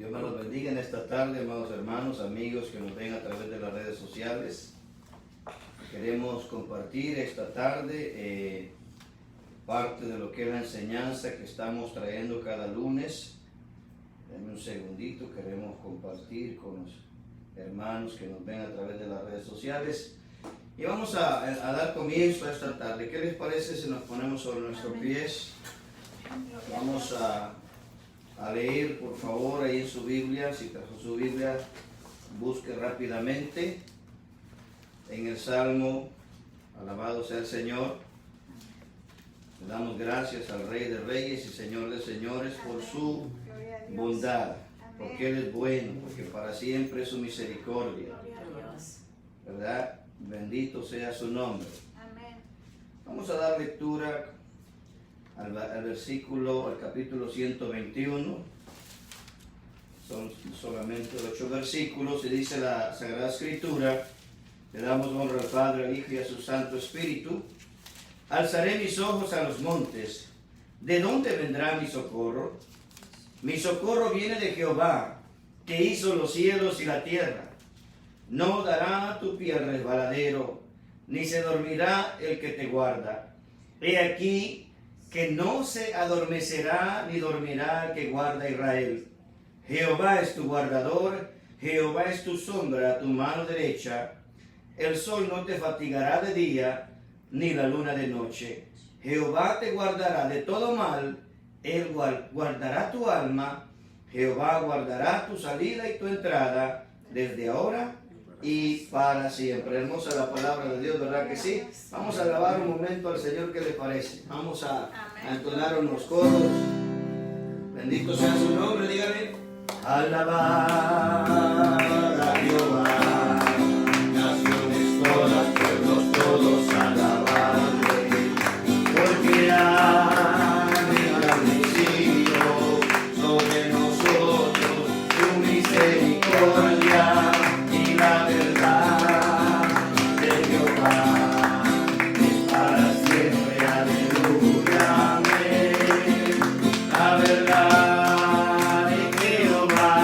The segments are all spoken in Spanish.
Dios me los bendiga en esta tarde, amados hermanos, amigos que nos ven a través de las redes sociales. Queremos compartir esta tarde parte de lo que es la enseñanza que estamos trayendo cada lunes. Denme un segundito, queremos compartir con los hermanos que nos ven a través de las redes sociales. Y vamos a dar comienzo a esta tarde. ¿Qué les parece si nos ponemos sobre nuestros pies? Vamos a leer, por favor, ahí en su Biblia. Si trajo su Biblia, busque rápidamente en el Salmo. Alabado sea el Señor. Le damos gracias al Rey de Reyes y Señor de Señores por su bondad, porque Él es bueno, porque para siempre es su misericordia, ¿verdad? Bendito sea su nombre. Vamos a dar lectura al versículo, al capítulo 121. Son solamente 8 versículos y dice la Sagrada Escritura: le damos honra al Padre, al Hijo y a su Santo Espíritu. Alzaré mis ojos a los montes. ¿De dónde vendrá mi socorro? Mi socorro viene de Jehová, que hizo los cielos y la tierra. No dará tu pie al resbaladero, ni se dormirá el que te guarda. He aquí que no se adormecerá ni dormirá el que guarda a Israel. Jehová es tu guardador, Jehová es tu sombra a tu mano derecha. El sol no te fatigará de día, ni la luna de noche. Jehová te guardará de todo mal, Él guardará tu alma. Jehová guardará tu salida y tu entrada, desde ahora y para siempre. Hermosa la palabra de Dios, ¿verdad que sí? Vamos a alabar un momento al Señor, ¿qué le parece? Vamos a entonar unos coros. Bendito sea su nombre, dígale. Alabar a Jehová, naciones todas, pueblos todos, alabarle, porque ha engrandecido sobre nosotros su misericordia. La verdad de Jehová es para siempre, aleluya, amén. La verdad de Jehová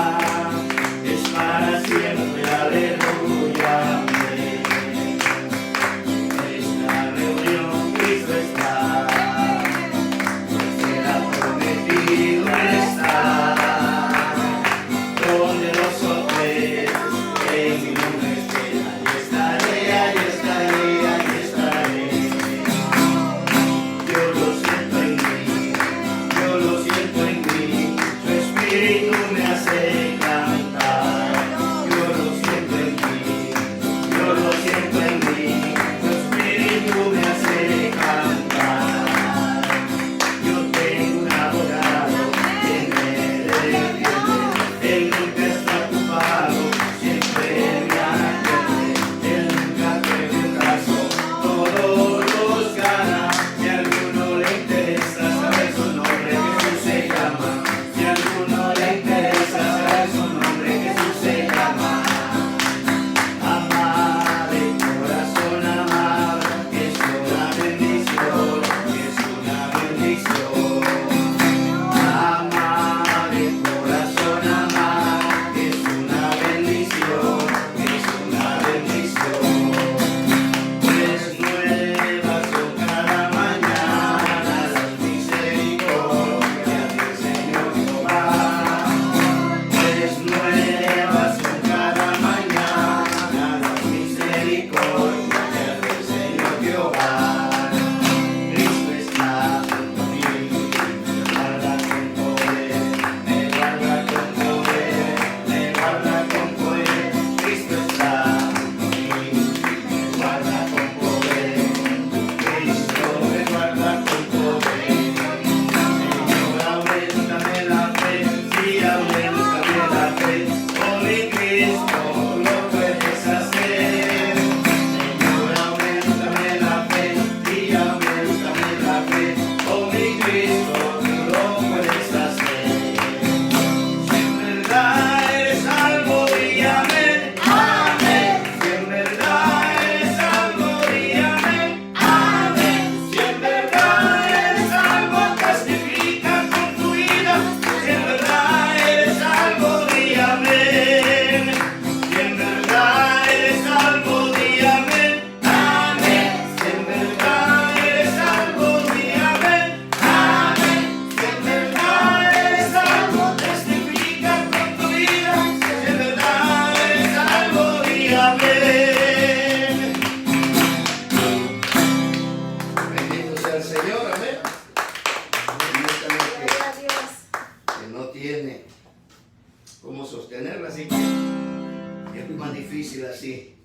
cómo sostenerla, así que es más difícil así.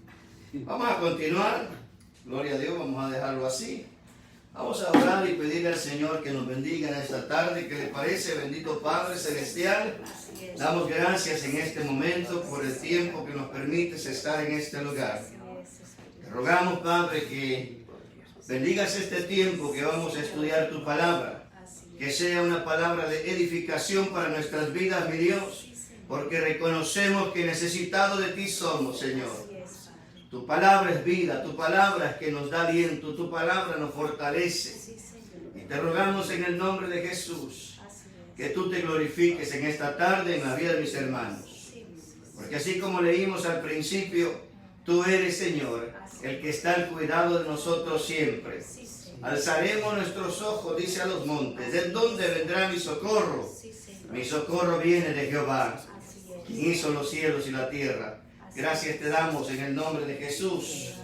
Vamos a continuar, gloria a Dios, vamos a dejarlo así. Vamos a orar y pedirle al Señor que nos bendiga en esta tarde. ¿Qué le parece, bendito Padre Celestial? Damos gracias en este momento por el tiempo que nos permites estar en este lugar. Te rogamos, Padre, que bendigas este tiempo que vamos a estudiar tu palabra. Que sea una palabra de edificación para nuestras vidas, mi Dios, porque reconocemos que necesitados de ti somos, Señor. Tu palabra es vida, tu palabra es que nos da aliento, tu palabra nos fortalece. Y te rogamos en el nombre de Jesús que tú te glorifiques en esta tarde en la vida de mis hermanos. Porque así como leímos al principio, tú eres, Señor, el que está al cuidado de nosotros siempre. Alzaremos nuestros ojos, dice, a los montes. ¿De dónde vendrá mi socorro? Mi socorro viene de Jehová, quien hizo los cielos y la tierra. Gracias te damos en el nombre de Jesús.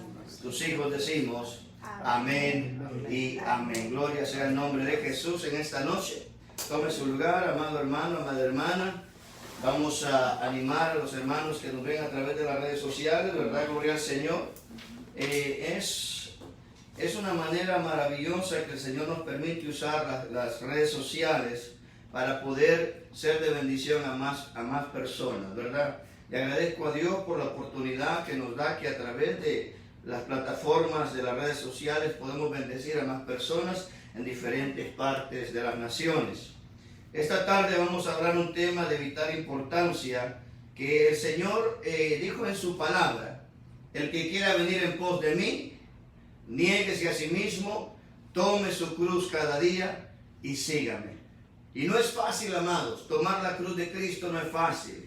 Tus hijos decimos amén y amén. Gloria sea el nombre de Jesús en esta noche. Tome su lugar, amado hermano, amada hermana. Vamos a animar a los hermanos que nos ven a través de las redes sociales, ¿verdad? Gloria al Señor. Es una manera maravillosa que el Señor nos permite usar las redes sociales para poder ser de bendición a más personas, ¿verdad? Le agradezco a Dios por la oportunidad que nos da que a través de las plataformas de las redes sociales podemos bendecir a más personas en diferentes partes de las naciones. Esta tarde vamos a hablar un tema de vital importancia que el Señor dijo en su palabra: el que quiera venir en pos de mí, niéguese a sí mismo, tome su cruz cada día y sígame. Y no es fácil, amados, tomar la cruz de Cristo no es fácil.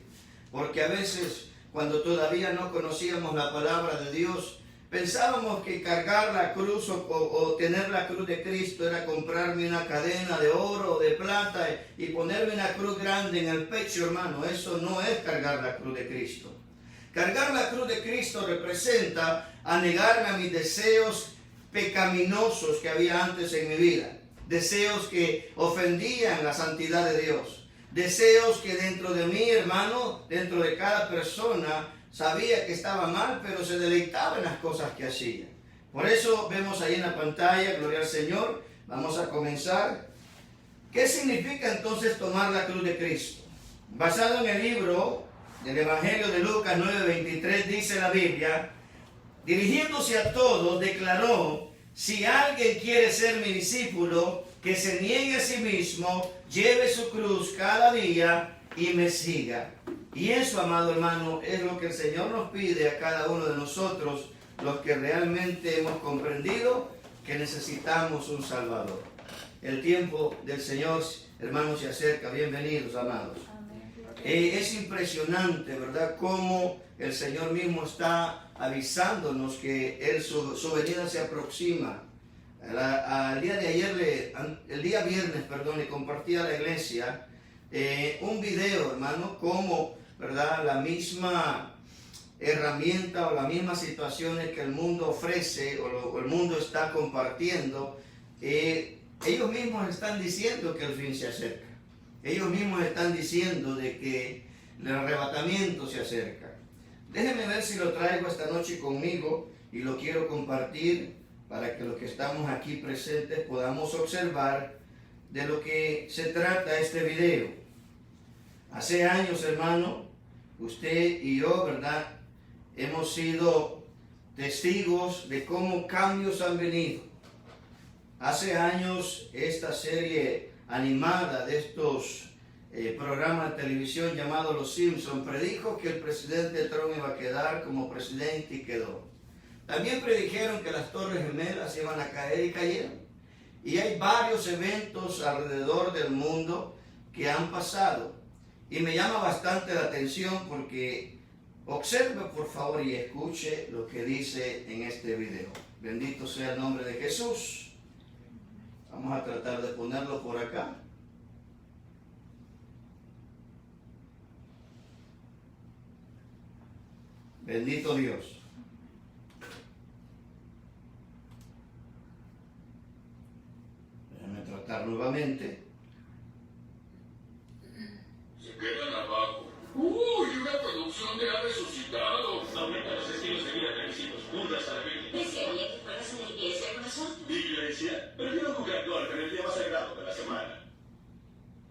Porque a veces, cuando todavía no conocíamos la palabra de Dios, pensábamos que cargar la cruz o tener la cruz de Cristo era comprarme una cadena de oro o de plata y ponerme una cruz grande en el pecho, hermano. Eso no es cargar la cruz de Cristo. Cargar la cruz de Cristo representa anegarme a mis deseos pecaminosos que había antes en mi vida. Deseos que ofendían la santidad de Dios. Deseos que dentro de mí, hermano, dentro de cada persona, sabía que estaba mal, pero se deleitaba en las cosas que hacía. Por eso vemos ahí en la pantalla, gloria al Señor. Vamos a comenzar. ¿Qué significa entonces tomar la cruz de Cristo? Basado en el libro del Evangelio de Lucas 9:23, dice la Biblia, dirigiéndose a todos, declaró: si alguien quiere ser mi discípulo, que se niegue a sí mismo, lleve su cruz cada día y me siga. Y eso, amado hermano, es lo que el Señor nos pide a cada uno de nosotros, los que realmente hemos comprendido que necesitamos un Salvador. El tiempo del Señor, hermanos, se acerca. Bienvenidos, amados. Es impresionante, ¿verdad?, cómo el Señor mismo está avisándonos que su venida se aproxima. El día viernes, le compartí a la iglesia un video, hermano, como, ¿verdad?, la misma herramienta o las mismas situaciones que el mundo ofrece o el mundo está compartiendo, ellos mismos están diciendo que el fin se acerca. Ellos mismos están diciendo de que el arrebatamiento se acerca. Déjenme ver si lo traigo esta noche conmigo y lo quiero compartir para que los que estamos aquí presentes podamos observar de lo que se trata este video. Hace años, hermano, usted y yo, ¿verdad?, hemos sido testigos de cómo cambios han venido. Hace años esta serie animada de estos programas de televisión llamado Los Simpson predijo que el presidente Trump iba a quedar como presidente y quedó. También predijeron que las Torres Gemelas iban a caer y cayeron. Y hay varios eventos alrededor del mundo que han pasado. Y me llama bastante la atención porque observe por favor y escuche lo que dice en este video. Bendito sea el nombre de Jesús. Vamos a tratar de ponerlo por acá. Bendito Dios. Déjame tratar nuevamente. Se quedan abajo. resurrección de ha resucitado. Aumenta los estilos de vida de mis hijos. Juntas a la Biblia. Desearía que fueras a la iglesia con nosotros. ¿Iglesia? Prefiero jugar golf en el día más sagrado de la semana.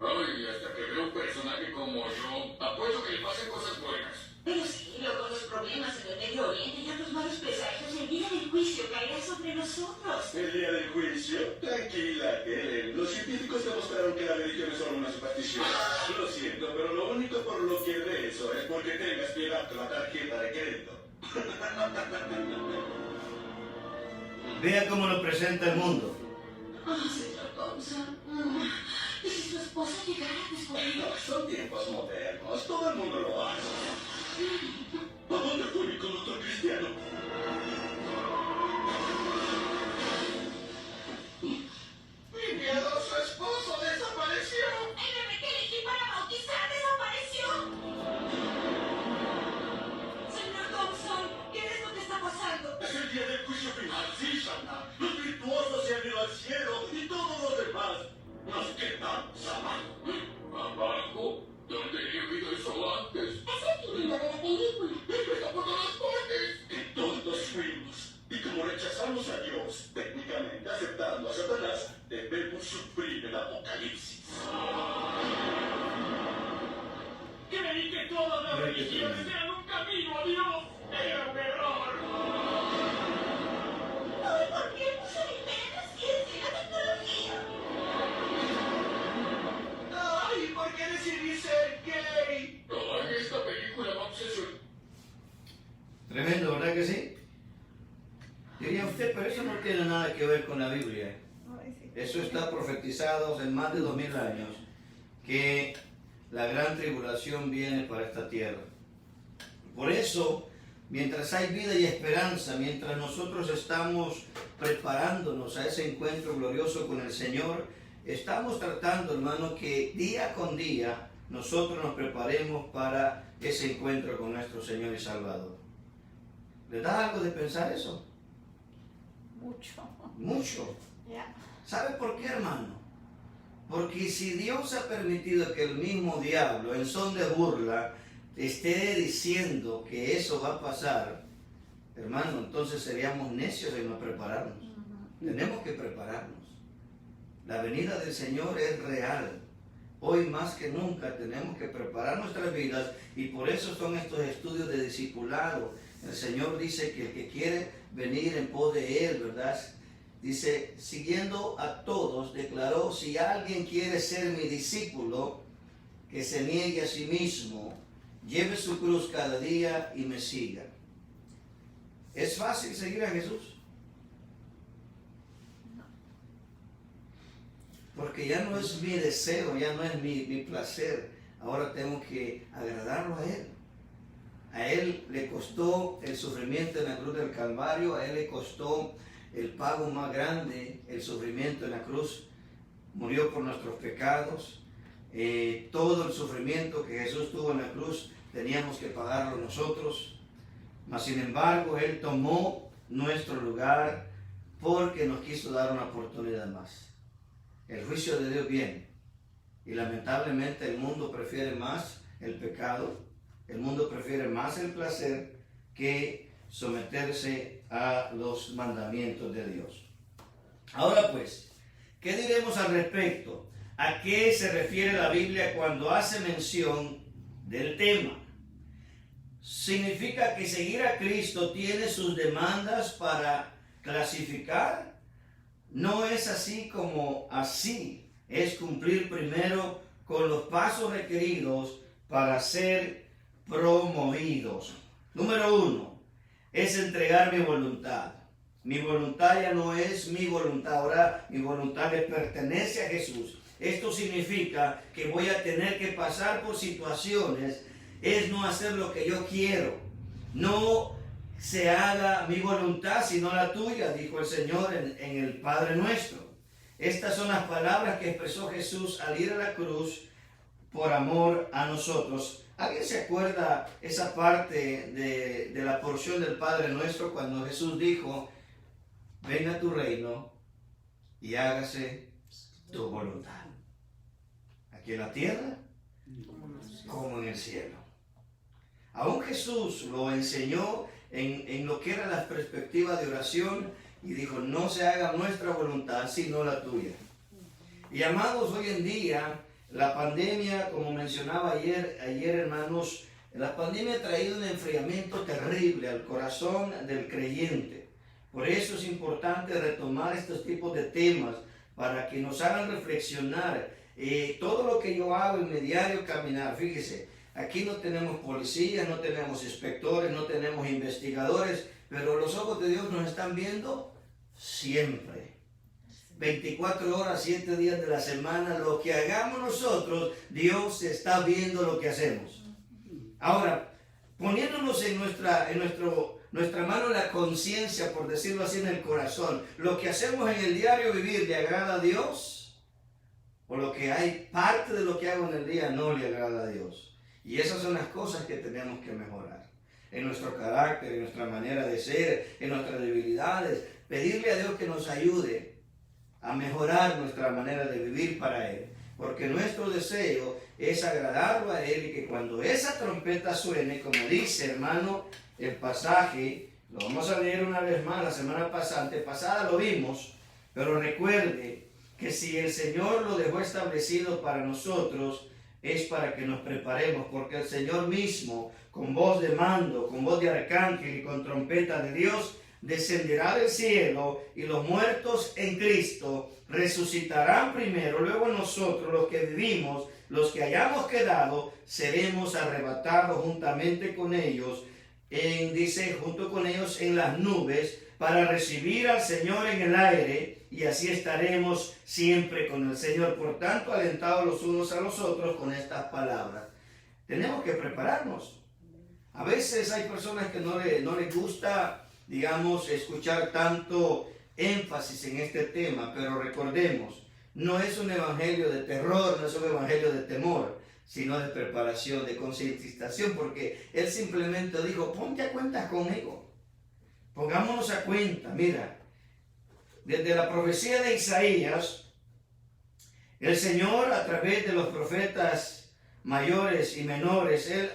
Ay, hasta que veo un personaje como yo, apuesto que le pasen cosas buenas. Pero sí, luego los problemas en el Medio Oriente y otros malos presagios, el día del juicio caerá sobre nosotros. ¿El día del juicio? Tranquila, Helen. Los científicos demostraron que la religión es solo una superstición. Lo siento, pero lo único por lo que de eso es porque tengas que llevarte la tarjeta de crédito. Vea cómo lo presenta el mundo. Señor Thompson. ¿Y si su esposa llegara a descubrir? No, son tiempos modernos. Todo el mundo lo hace. ¿A dónde fue mi conductor cristiano? Mi miedoso esposo desapareció. El bebé que elegí para bautizar desapareció. Señor Thompson, ¿qué es lo que está pasando? Es el día del juicio final, sí, Santa. Los virtuosos se han ido al cielo y todos los demás nos quedamos abajo. ¿Abajo? ¿Dónde he oído eso antes? Es el título de la película. ¡Está por todas partes! Que todos fuimos. Y como rechazamos a Dios, técnicamente aceptando a Satanás, debemos sufrir el apocalipsis. Creí que todas las religiones eran un camino a Dios. Era un error. Ay, ¿por qué no se libera la ciencia y la tecnología? ¡Ay! ¿Por qué decidí ser gay? En esta película me obsesioné. Tremendo, ¿verdad que sí? Diría usted, pero eso no tiene nada que ver con la Biblia. Eso está profetizado hace más de 2000 años, que la gran tribulación viene para esta tierra. Por eso, mientras hay vida y esperanza, mientras nosotros estamos preparándonos a ese encuentro glorioso con el Señor, estamos tratando, hermano, que día con día nosotros nos preparemos para ese encuentro con nuestro Señor y Salvador. ¿Le da algo de pensar eso? Mucho. Mucho. Ya. ¿Sabe por qué, hermano? Porque si Dios ha permitido que el mismo diablo, en son de burla, esté diciendo que eso va a pasar, hermano, entonces seríamos necios en no prepararnos. Tenemos que prepararnos. La venida del Señor es real. Hoy más que nunca tenemos que preparar nuestras vidas y por eso son estos estudios de discipulado. El Señor dice que el que quiere venir en pos de Él, ¿verdad? Dice, siguiendo a todos, declaró, si alguien quiere ser mi discípulo, que se niegue a sí mismo, lleve su cruz cada día y me siga. ¿Es fácil seguir a Jesús? Porque ya no es mi deseo, ya no es mi placer. Ahora tengo que agradarlo a Él. A Él le costó el sufrimiento en la cruz del Calvario, a Él le costó el pago más grande, el sufrimiento en la cruz. Murió por nuestros pecados. Todo el sufrimiento que Jesús tuvo en la cruz teníamos que pagarlo nosotros. Mas sin embargo, Él tomó nuestro lugar porque nos quiso dar una oportunidad más. El juicio de Dios viene y lamentablemente el mundo prefiere más el pecado, el mundo prefiere más el placer que someterse a los mandamientos de Dios. Ahora pues, ¿qué diremos al respecto? ¿A qué se refiere la Biblia cuando hace mención del tema? ¿Significa que seguir a Cristo tiene sus demandas para clasificar? No es así como así. Es cumplir primero con los pasos requeridos para ser promovidos. Número 1, es entregar mi voluntad. Mi voluntad ya no es mi voluntad, ahora mi voluntad le pertenece a Jesús. Esto significa que voy a tener que pasar por situaciones, es no hacer lo que yo quiero. No se haga mi voluntad sino la tuya, dijo el Señor en el Padre Nuestro. Estas son las palabras que expresó Jesús al ir a la cruz por amor a nosotros. ¿Alguien se acuerda esa parte de la porción del Padre Nuestro cuando Jesús dijo, venga tu reino y hágase tu voluntad? Aquí en la tierra como en el cielo. Aún Jesús lo enseñó en lo que era la perspectiva de oración y dijo, no se haga nuestra voluntad sino la tuya. Y amados, hoy en día la pandemia, como mencionaba ayer hermanos, la pandemia ha traído un enfriamiento terrible al corazón del creyente. Por eso es importante retomar estos tipos de temas para que nos hagan reflexionar. Todo lo que yo hago en mi diario caminar, fíjese, aquí no tenemos policías, no tenemos inspectores, no tenemos investigadores, pero los ojos de Dios nos están viendo siempre. 24 horas, 7 días de la semana, lo que hagamos nosotros, Dios está viendo lo que hacemos. Ahora, poniéndonos en nuestra mano la conciencia, por decirlo así, en el corazón, lo que hacemos en el diario vivir, ¿le agrada a Dios? O lo que hay, parte de lo que hago en el día no le agrada a Dios. Y esas son las cosas que tenemos que mejorar. En nuestro carácter, en nuestra manera de ser, en nuestras debilidades, pedirle a Dios que nos ayude a mejorar nuestra manera de vivir para Él. Porque nuestro deseo es agradarlo a Él y que cuando esa trompeta suene, como dice hermano el pasaje, lo vamos a leer una vez más, la semana pasada lo vimos, pero recuerde que si el Señor lo dejó establecido para nosotros, es para que nos preparemos, porque el Señor mismo, con voz de mando, con voz de arcángel y con trompeta de Dios, descenderá del cielo y los muertos en Cristo resucitarán primero, luego nosotros los que vivimos, los que hayamos quedado, seremos arrebatados juntamente con ellos, dice, junto con ellos en las nubes, para recibir al Señor en el aire, y así estaremos siempre con el Señor. Por tanto, alentados los unos a los otros con estas palabras. Tenemos que prepararnos. A veces hay personas que no les gusta, digamos, escuchar tanto énfasis en este tema, pero recordemos, no es un evangelio de terror, no es un evangelio de temor, sino de preparación, de concientización, porque Él simplemente dijo, ponte a cuentas conmigo, pongámonos a cuenta. Mira, desde la profecía de Isaías, el Señor a través de los profetas mayores y menores, Él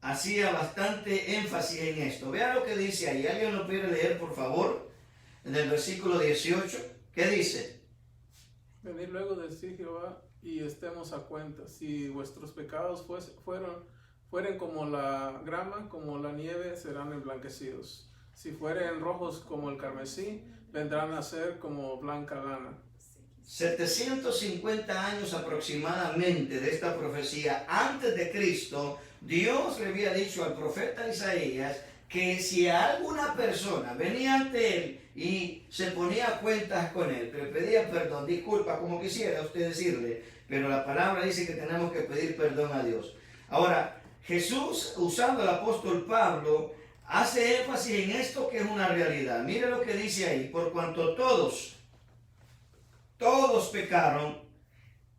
hacía bastante énfasis en esto. Vea lo que dice ahí. ¿Alguien lo puede leer, por favor? En el versículo 18. ¿Qué dice? Venid luego de sí, Jehová, y estemos a cuenta. Si vuestros pecados fueren como la grama, como la nieve, serán emblanquecidos. Si fueren rojos como el carmesí, vendrán a ser como blanca lana. 750 años aproximadamente de esta profecía antes de Cristo, Dios le había dicho al profeta Isaías que si alguna persona venía ante él y se ponía a cuentas con él, le pedía perdón, disculpa, como quisiera usted decirle, pero la palabra dice que tenemos que pedir perdón a Dios. Ahora, Jesús, usando al apóstol Pablo, hace énfasis en esto que es una realidad. Mire lo que dice ahí, por cuanto todos pecaron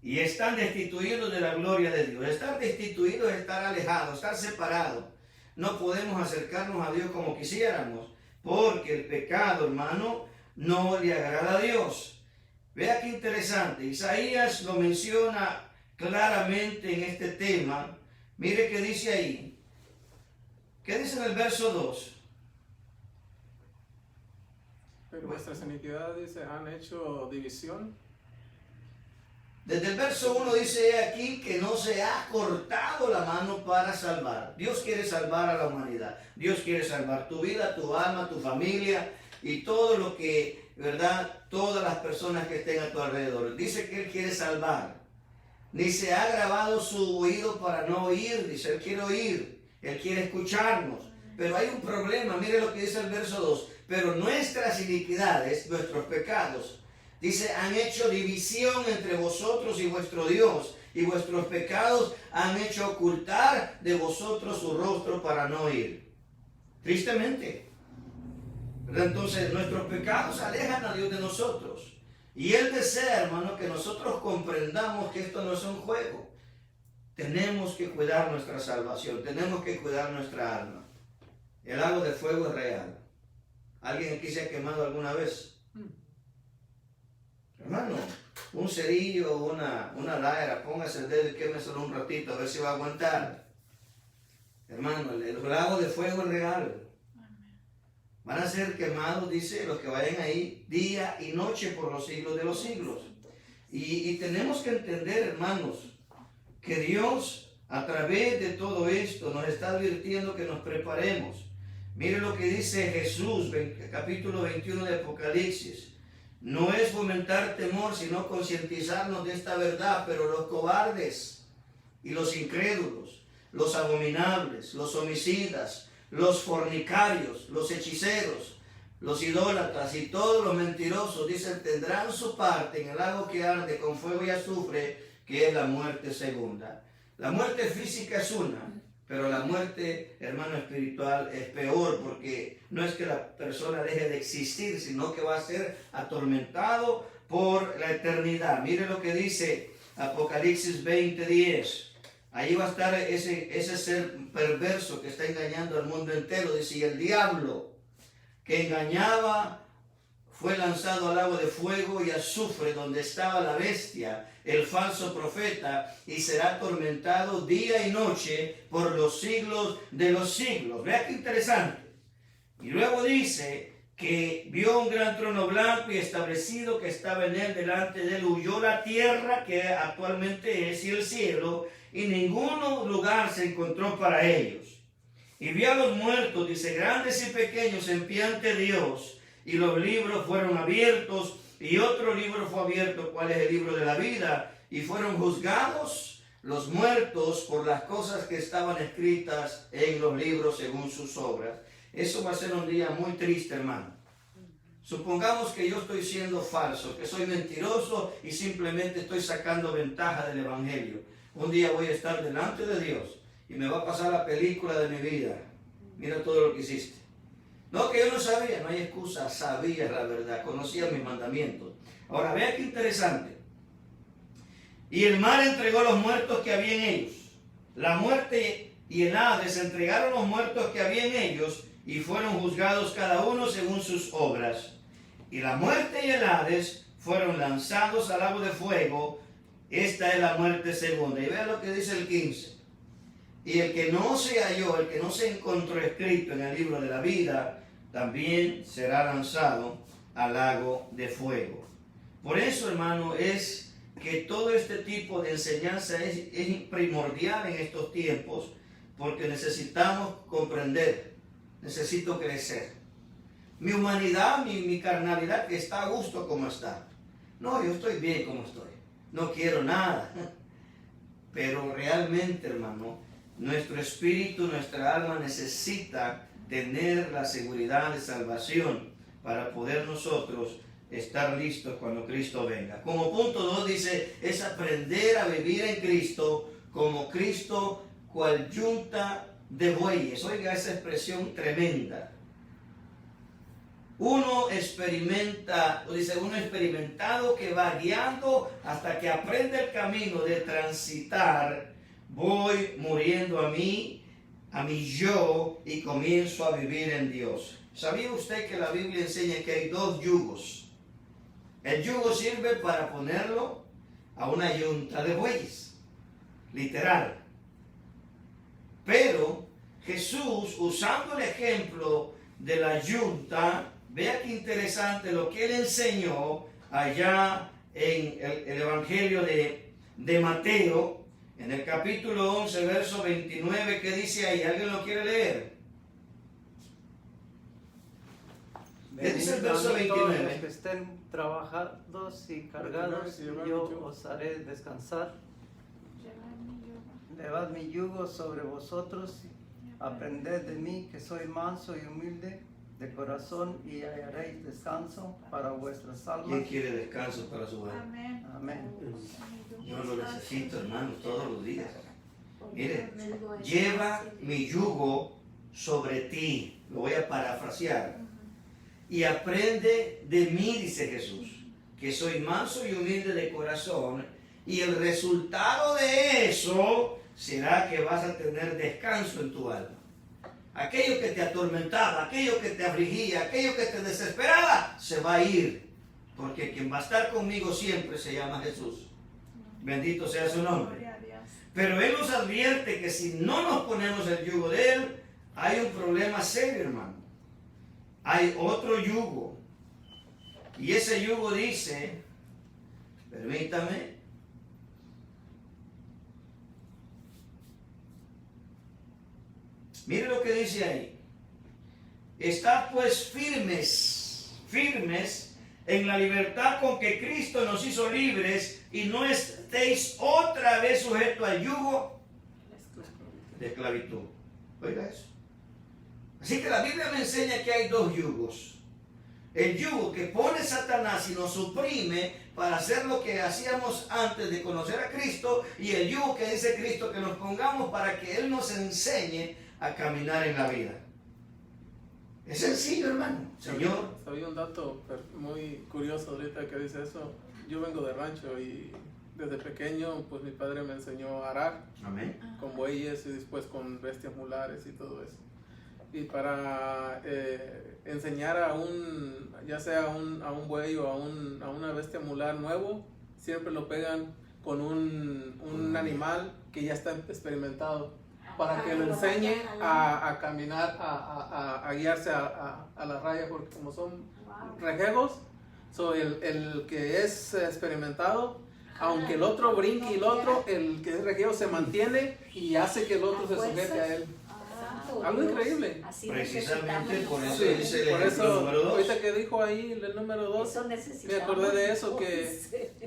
y están destituidos de la gloria de Dios. Estar destituidos es estar alejados, estar separados. No podemos acercarnos a Dios como quisiéramos, porque el pecado, hermano, no le agrada a Dios. Vea qué interesante. Isaías lo menciona claramente en este tema. Mire qué dice ahí. ¿Qué dice en el verso 2? Pero vuestras iniquidades han hecho división. Desde el verso 1 dice aquí que no se ha cortado la mano para salvar. Dios quiere salvar a la humanidad. Dios quiere salvar tu vida, tu alma, tu familia y todo lo que, ¿verdad? Todas las personas que estén a tu alrededor. Dice que Él quiere salvar. Ni se ha grabado su oído para no oír. Dice, Él quiere oír. Él quiere escucharnos. Pero hay un problema. Mire lo que dice el verso 2. Pero nuestras iniquidades, nuestros pecados, dice, han hecho división entre vosotros y vuestro Dios, y vuestros pecados han hecho ocultar de vosotros su rostro para no oír. Tristemente. ¿Verdad? Entonces, nuestros pecados alejan a Dios de nosotros. Y Él desea, hermano, que nosotros comprendamos que esto no es un juego. Tenemos que cuidar nuestra salvación, tenemos que cuidar nuestra alma. El lago de fuego es real. ¿Alguien aquí se ha quemado alguna vez? Hermano, un cerillo, una laira, póngase el dedo y quémeselo un ratito a ver si va a aguantar. Hermano, el lago de fuego es real. Van a ser quemados, dice, los que vayan ahí día y noche por los siglos de los siglos. Y tenemos que entender, hermanos, que Dios a través de todo esto nos está advirtiendo que nos preparemos. Mire lo que dice Jesús, capítulo 21 de Apocalipsis. No es fomentar temor, sino concientizarnos de esta verdad, pero los cobardes y los incrédulos, los abominables, los homicidas, los fornicarios, los hechiceros, los idólatras y todos los mentirosos, dicen, tendrán su parte en el lago que arde con fuego y azufre, que es la muerte segunda. La muerte física es una, pero la muerte, hermano, espiritual es peor, porque no es que la persona deje de existir, sino que va a ser atormentado por la eternidad. Mire lo que dice Apocalipsis 20:10. Ahí va a estar ese ser perverso que está engañando al mundo entero. Dice, y el diablo que engañaba fue lanzado al lago de fuego y azufre, donde estaba la bestia, el falso profeta, y será atormentado día y noche por los siglos de los siglos. Vea qué interesante. Y luego dice que vio un gran trono blanco y establecido que estaba en él, delante de él huyó la tierra, que actualmente es, y el cielo, y ningún lugar se encontró para ellos. Y vio a los muertos, dice, grandes y pequeños, en pie ante Dios, y los libros fueron abiertos, y otro libro fue abierto, cuál es el libro de la vida, y fueron juzgados los muertos por las cosas que estaban escritas en los libros según sus obras. Eso va a ser un día muy triste, hermano. Supongamos que yo estoy siendo falso, que soy mentiroso y simplemente estoy sacando ventaja del evangelio. Un día voy a estar delante de Dios y me va a pasar la película de mi vida. Mira todo lo que hiciste. No, que yo no sabía, no hay excusa, sabía la verdad, conocía mis mandamientos. Ahora, vea qué interesante. Y el mar entregó los muertos que había en ellos. La muerte y el Hades entregaron los muertos que había en ellos y fueron juzgados cada uno según sus obras. Y la muerte y el Hades fueron lanzados al lago de fuego. Esta es la muerte segunda. Y vea lo que dice el 15. Y el que no se halló, el que no se encontró escrito en el libro de la vida, también será lanzado al lago de fuego. Por eso, hermano, es que todo este tipo de enseñanza es primordial en estos tiempos, porque necesitamos comprender, necesito crecer. Mi humanidad, mi carnalidad, que está a gusto como está. No, yo estoy bien como estoy. No quiero nada. Pero realmente, hermano, nuestro espíritu, nuestra alma necesita tener la seguridad de salvación para poder nosotros estar listos cuando Cristo venga. Como punto 2 dice, es aprender a vivir en Cristo como Cristo, cual yunta de bueyes. Oiga esa expresión tremenda. Uno experimentado que va guiando hasta que aprende el camino de transitar. Voy muriendo a mi yo y comienzo a vivir en Dios. ¿Sabía usted que la Biblia enseña que hay dos yugos? El yugo sirve para ponerlo a una yunta de bueyes, literal. Pero Jesús, usando el ejemplo de la yunta, vea qué interesante lo que él enseñó allá en el Evangelio de Mateo, en el capítulo 11, verso 29, ¿qué dice ahí? ¿Alguien lo quiere leer? ¿Qué dice el verso 29? Los que estén trabajados y cargados, yo os haré descansar. Llevad mi yugo sobre vosotros, aprended de mí, que soy manso y humilde de corazón, y hallaréis descanso para vuestras almas. ¿Quién quiere descanso para su alma? Amén. Amén. Yo lo necesito, hermanos, todos los días. Mire, lleva mi yugo sobre ti. Lo voy a parafrasear. Y aprende de mí, dice Jesús, que soy manso y humilde de corazón. Y el resultado de eso será que vas a tener descanso en tu alma. Aquello que te atormentaba, aquello que te afligía, aquello que te desesperaba, se va a ir. Porque quien va a estar conmigo siempre se llama Jesús. Bendito sea su nombre. Pero Él nos advierte que si no nos ponemos el yugo de Él, hay un problema serio, hermano. Hay otro yugo. Y ese yugo dice, permítame, mire lo que dice ahí. Estad pues firmes en la libertad con que Cristo nos hizo libres, y no estéis otra vez sujetos al yugo de esclavitud. Oiga eso. Así que la Biblia me enseña que hay dos yugos. El yugo que pone Satanás y nos suprime para hacer lo que hacíamos antes de conocer a Cristo, y el yugo que dice Cristo que nos pongamos para que Él nos enseñe a caminar en la vida. Es sencillo, hermano. Señor. Sabía un dato muy curioso ahorita que dice eso. Yo vengo de rancho y desde pequeño pues mi padre me enseñó a arar. Amén. Con bueyes y después con bestias mulares y todo eso. Y para enseñar ya sea a un buey o a una bestia mular nuevo, siempre lo pegan con un animal que ya está experimentado, para que lo enseñe a caminar, a guiarse a la raya, porque como son rejegos, el que es experimentado, aunque el otro brinque y el otro, el que es rejego se mantiene y hace que el otro se sujete a él. Algo increíble. Precisamente por eso Sí, dice el por ejemplo eso, número 2. ahorita que dijo ahí el número 2, me acordé de eso, que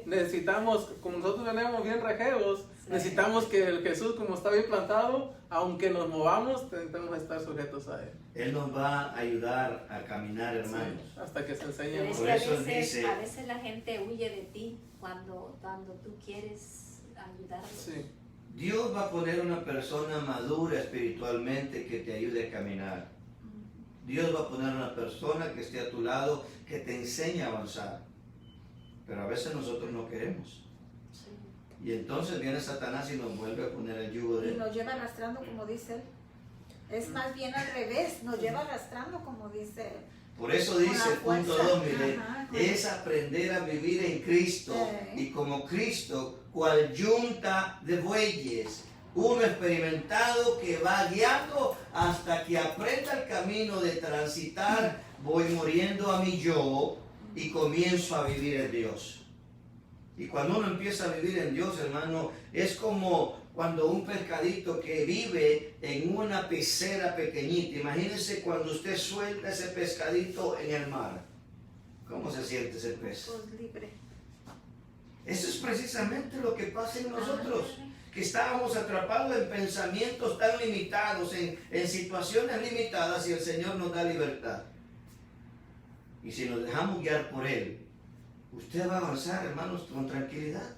necesitamos, como nosotros tenemos bien rejegos, necesitamos que el Jesús, como está bien plantado, aunque nos movamos, tenemos que estar sujetos a Él. Él nos va a ayudar a caminar, hermanos. Sí, hasta que se Pero enseñe. es Por que eso dice- a veces la gente huye de ti cuando tú quieres ayudarlos. Sí, Dios va a poner una persona madura espiritualmente que te ayude a caminar. Dios va a poner una persona que esté a tu lado, que te enseñe a avanzar. Pero a veces nosotros no queremos. Sí. Y entonces viene Satanás y nos vuelve a poner el yugo de Y él. nos lleva arrastrando, como dice él. Es más bien al revés, nos lleva arrastrando, como dice él. Por eso dice el Con la punto fuerza. 2, mire, Ajá. es aprender a vivir en Cristo, y como Cristo, cual yunta de bueyes, uno experimentado que va guiando hasta que aprenda el camino de transitar. Voy muriendo a mi yo y comienzo a vivir en Dios. Y cuando uno empieza a vivir en Dios, hermano, es como cuando un pescadito que vive en una pecera pequeñita. Imagínense cuando usted suelta ese pescadito en el mar. ¿Cómo se siente ese pez? Pues libre. Eso es precisamente lo que pasa en nosotros. Que estábamos atrapados en pensamientos tan limitados, en situaciones limitadas, y el Señor nos da libertad. Y si nos dejamos guiar por Él, usted va a avanzar, hermanos, con tranquilidad.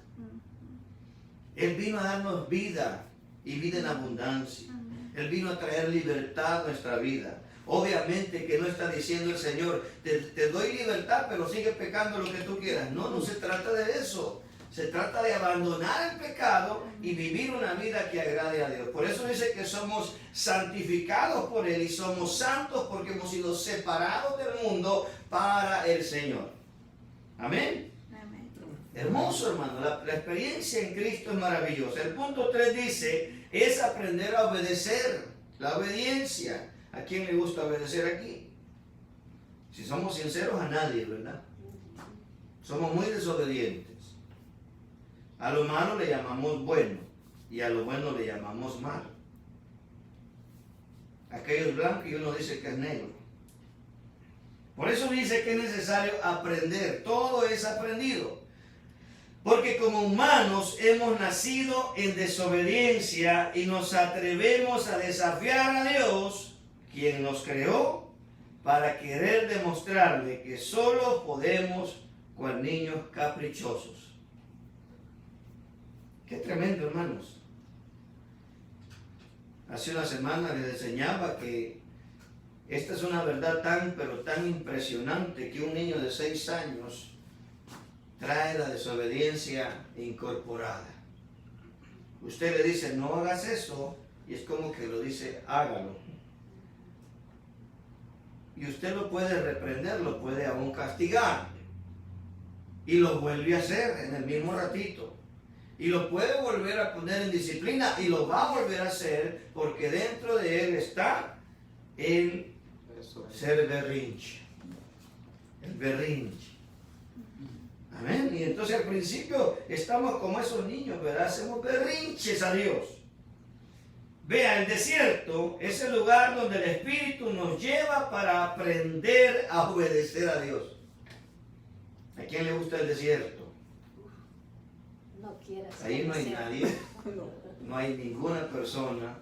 Él vino a darnos vida, y vida en abundancia. Él vino a traer libertad a nuestra vida. Obviamente que no está diciendo el Señor, te doy libertad, pero sigue pecando lo que tú quieras. No, no se trata de eso. Se trata de abandonar el pecado y vivir una vida que agrade a Dios. Por eso dice que somos santificados por Él y somos santos porque hemos sido separados del mundo para el Señor. Amén. Amén. Hermoso, hermano. La experiencia en Cristo es maravillosa. El punto 3 dice, es aprender a obedecer. La obediencia. ¿A quién le gusta obedecer aquí? Si somos sinceros, a nadie, ¿verdad? Somos muy desobedientes. A lo malo le llamamos bueno y a lo bueno le llamamos malo. Aquello es blanco y uno dice que es negro. Por eso dice que es necesario aprender. Todo es aprendido. Porque como humanos hemos nacido en desobediencia y nos atrevemos a desafiar a Dios, quien nos creó, para querer demostrarle que solo podemos con niños caprichosos. Qué tremendo, hermanos. Hace una semana les enseñaba que esta es una verdad pero tan impresionante, que un niño de 6 años trae la desobediencia incorporada. Usted le dice, no hagas eso, y es como que lo dice, hágalo. Y usted lo puede reprender, lo puede aún castigar, y lo vuelve a hacer en el mismo ratito. y lo puede volver a poner en disciplina y lo va a volver a hacer porque dentro de él está el ser berrinche. El berrinche. Amén. Y entonces al principio estamos como esos niños, ¿verdad? Hacemos berrinches a Dios. Vea, el desierto es el lugar donde el Espíritu nos lleva para aprender a obedecer a Dios. ¿A quién le gusta el desierto? No quieras. Ahí no hay obedecer. nadie, no hay ninguna persona.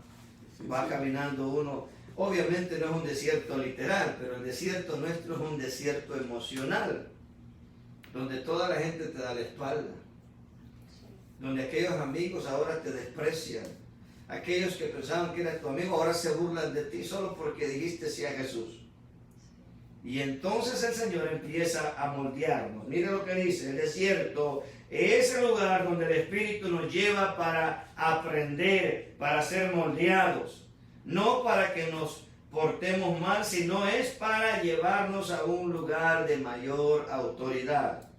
Va caminando uno. Obviamente no es un desierto literal, pero el desierto nuestro es un desierto emocional, donde toda la gente te da la espalda, donde aquellos amigos ahora te desprecian, aquellos que pensaban que eras tu amigo ahora se burlan de ti solo porque dijiste sí a Jesús. Y entonces el Señor empieza a moldearnos. Mira lo que dice: el desierto es el lugar donde el Espíritu nos lleva para aprender, para ser moldeados. No para que nos portemos mal, sino es para llevarnos a un lugar de mayor autoridad.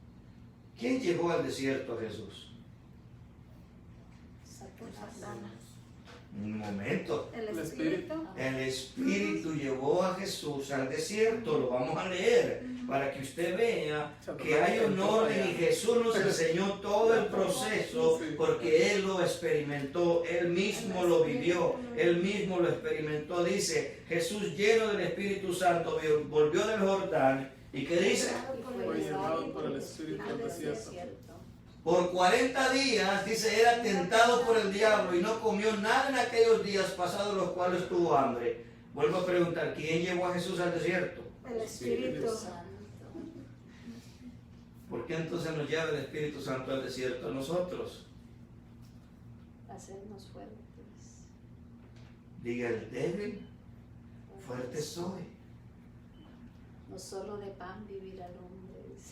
¿Quién llevó al desierto a Jesús? Satanás. Un momento. El El Espíritu. El Espíritu llevó a Jesús al desierto. Lo vamos a leer para que usted vea que hay un orden y Jesús nos enseñó todo el proceso porque Él lo experimentó, Él mismo lo vivió, Él mismo lo experimentó. Dice, Jesús lleno del Espíritu Santo volvió del Jordán y ¿qué dice? Fue llevado por el Espíritu al desierto. Por 40 días, dice, era tentado por el diablo y no comió nada en aquellos días pasados los cuales tuvo hambre. Vuelvo a preguntar, ¿quién llevó a Jesús al desierto? El Espíritu. ¿Por qué entonces nos lleva el Espíritu Santo al desierto a nosotros? Hacernos fuertes. Diga el débil, fuerte soy. No solo de pan vivirá el hombre.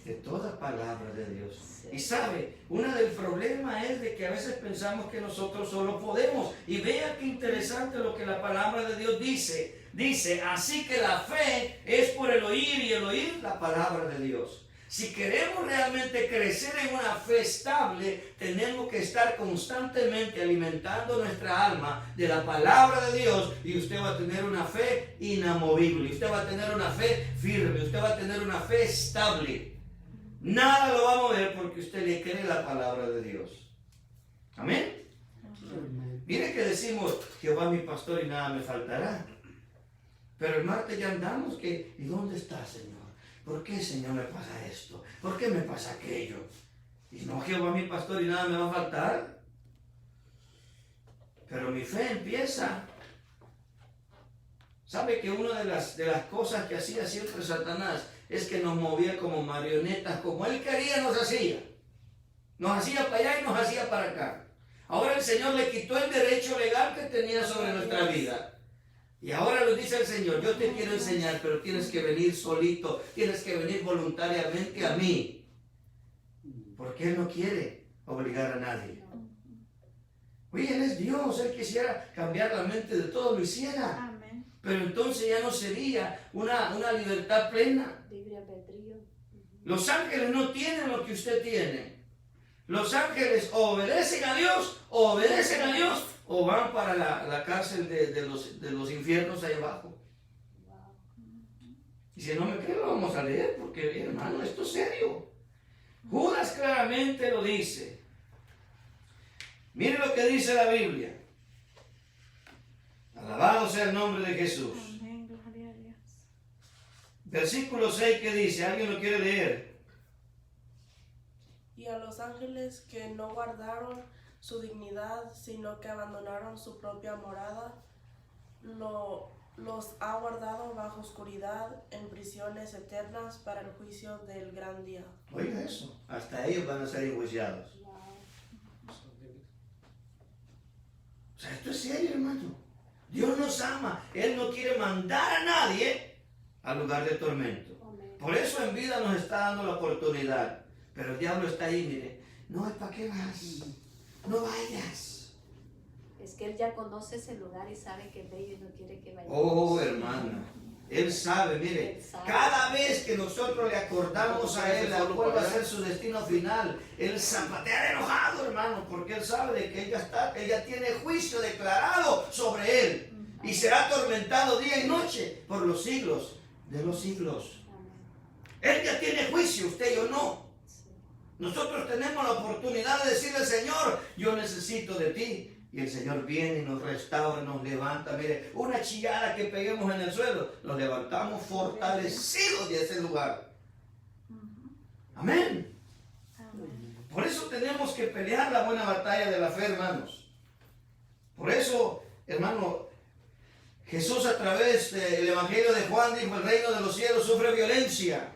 De toda palabra de Dios. Sí. Y sabe, uno del problema es de que a veces pensamos que nosotros solo podemos. Y vea qué interesante lo que la palabra de Dios dice. Dice, así que la fe es por el oír y el oír la palabra de Dios. Si queremos realmente crecer en una fe estable, tenemos que estar constantemente alimentando nuestra alma de la palabra de Dios y usted va a tener una fe inamovible, usted va a tener una fe firme, usted va a tener una fe estable. Nada lo va a mover porque usted le cree la palabra de Dios. Amén. Mire que decimos, Jehová mi pastor y nada me faltará. Pero el martes ya andamos que, ¿y dónde está, Señor? ¿Por qué, Señor, me pasa esto? ¿Por qué me pasa aquello? Y no, Jehová mi pastor y nada me va a faltar. Pero mi fe empieza. ¿Sabe que una de las cosas que hacía siempre Satanás es que nos movía como marionetas, como él quería nos hacía? Nos hacía para allá y nos hacía para acá. Ahora el Señor le quitó el derecho legal que tenía sobre nuestra vida. Y ahora nos dice el Señor, yo te quiero enseñar, pero tienes que venir solito, tienes que venir voluntariamente a mí. Porque Él no quiere obligar a nadie. Oye, Él es Dios, Él quisiera cambiar la mente de todos, lo hiciera. Amén. Pero entonces ya no sería una libertad plena. Libre albedrío. Los ángeles no tienen lo que usted tiene. Los ángeles obedecen a Dios o van para la cárcel de los infiernos ahí abajo. Y si no me creen, lo vamos a leer, porque hermano, esto es serio. Judas claramente lo dice. Mire lo que dice la Biblia. Alabado sea el nombre de Jesús. Amén. Gloria a Dios. Versículo 6 que dice, ¿alguien lo quiere leer? Y a los ángeles que no guardaron su dignidad, sino que abandonaron su propia morada, los ha guardado bajo oscuridad en prisiones eternas para el juicio del gran día. Oiga eso, hasta ellos van a ser enjuiciados. O sea, esto es serio, hermano. Dios nos ama, Él no quiere mandar a nadie al lugar de tormento. Por eso en vida nos está dando la oportunidad. Pero el diablo está ahí, mire, no, ¿para qué vas? No vayas. Es que él ya conoce ese lugar y sabe que es bello y no quiere que vayamos. Oh, hermana, Él sabe, mire, cada vez que nosotros le acordamos a Él cuál va a ser su destino final, Él zapatea enojado, hermano, porque Él sabe de que ella tiene juicio declarado sobre Él y será atormentado día y noche por los siglos de los siglos. Él ya tiene juicio, usted y yo no. Nosotros tenemos la oportunidad de decirle al Señor, yo necesito de ti. Y el Señor viene y nos restaura, nos levanta. Mire, una chillada que peguemos en el suelo, nos levantamos fortalecidos de ese lugar. Amén. Por eso tenemos que pelear la buena batalla de la fe, hermanos. Por eso, hermano, Jesús a través del Evangelio de Juan dijo, el reino de los cielos sufre violencia.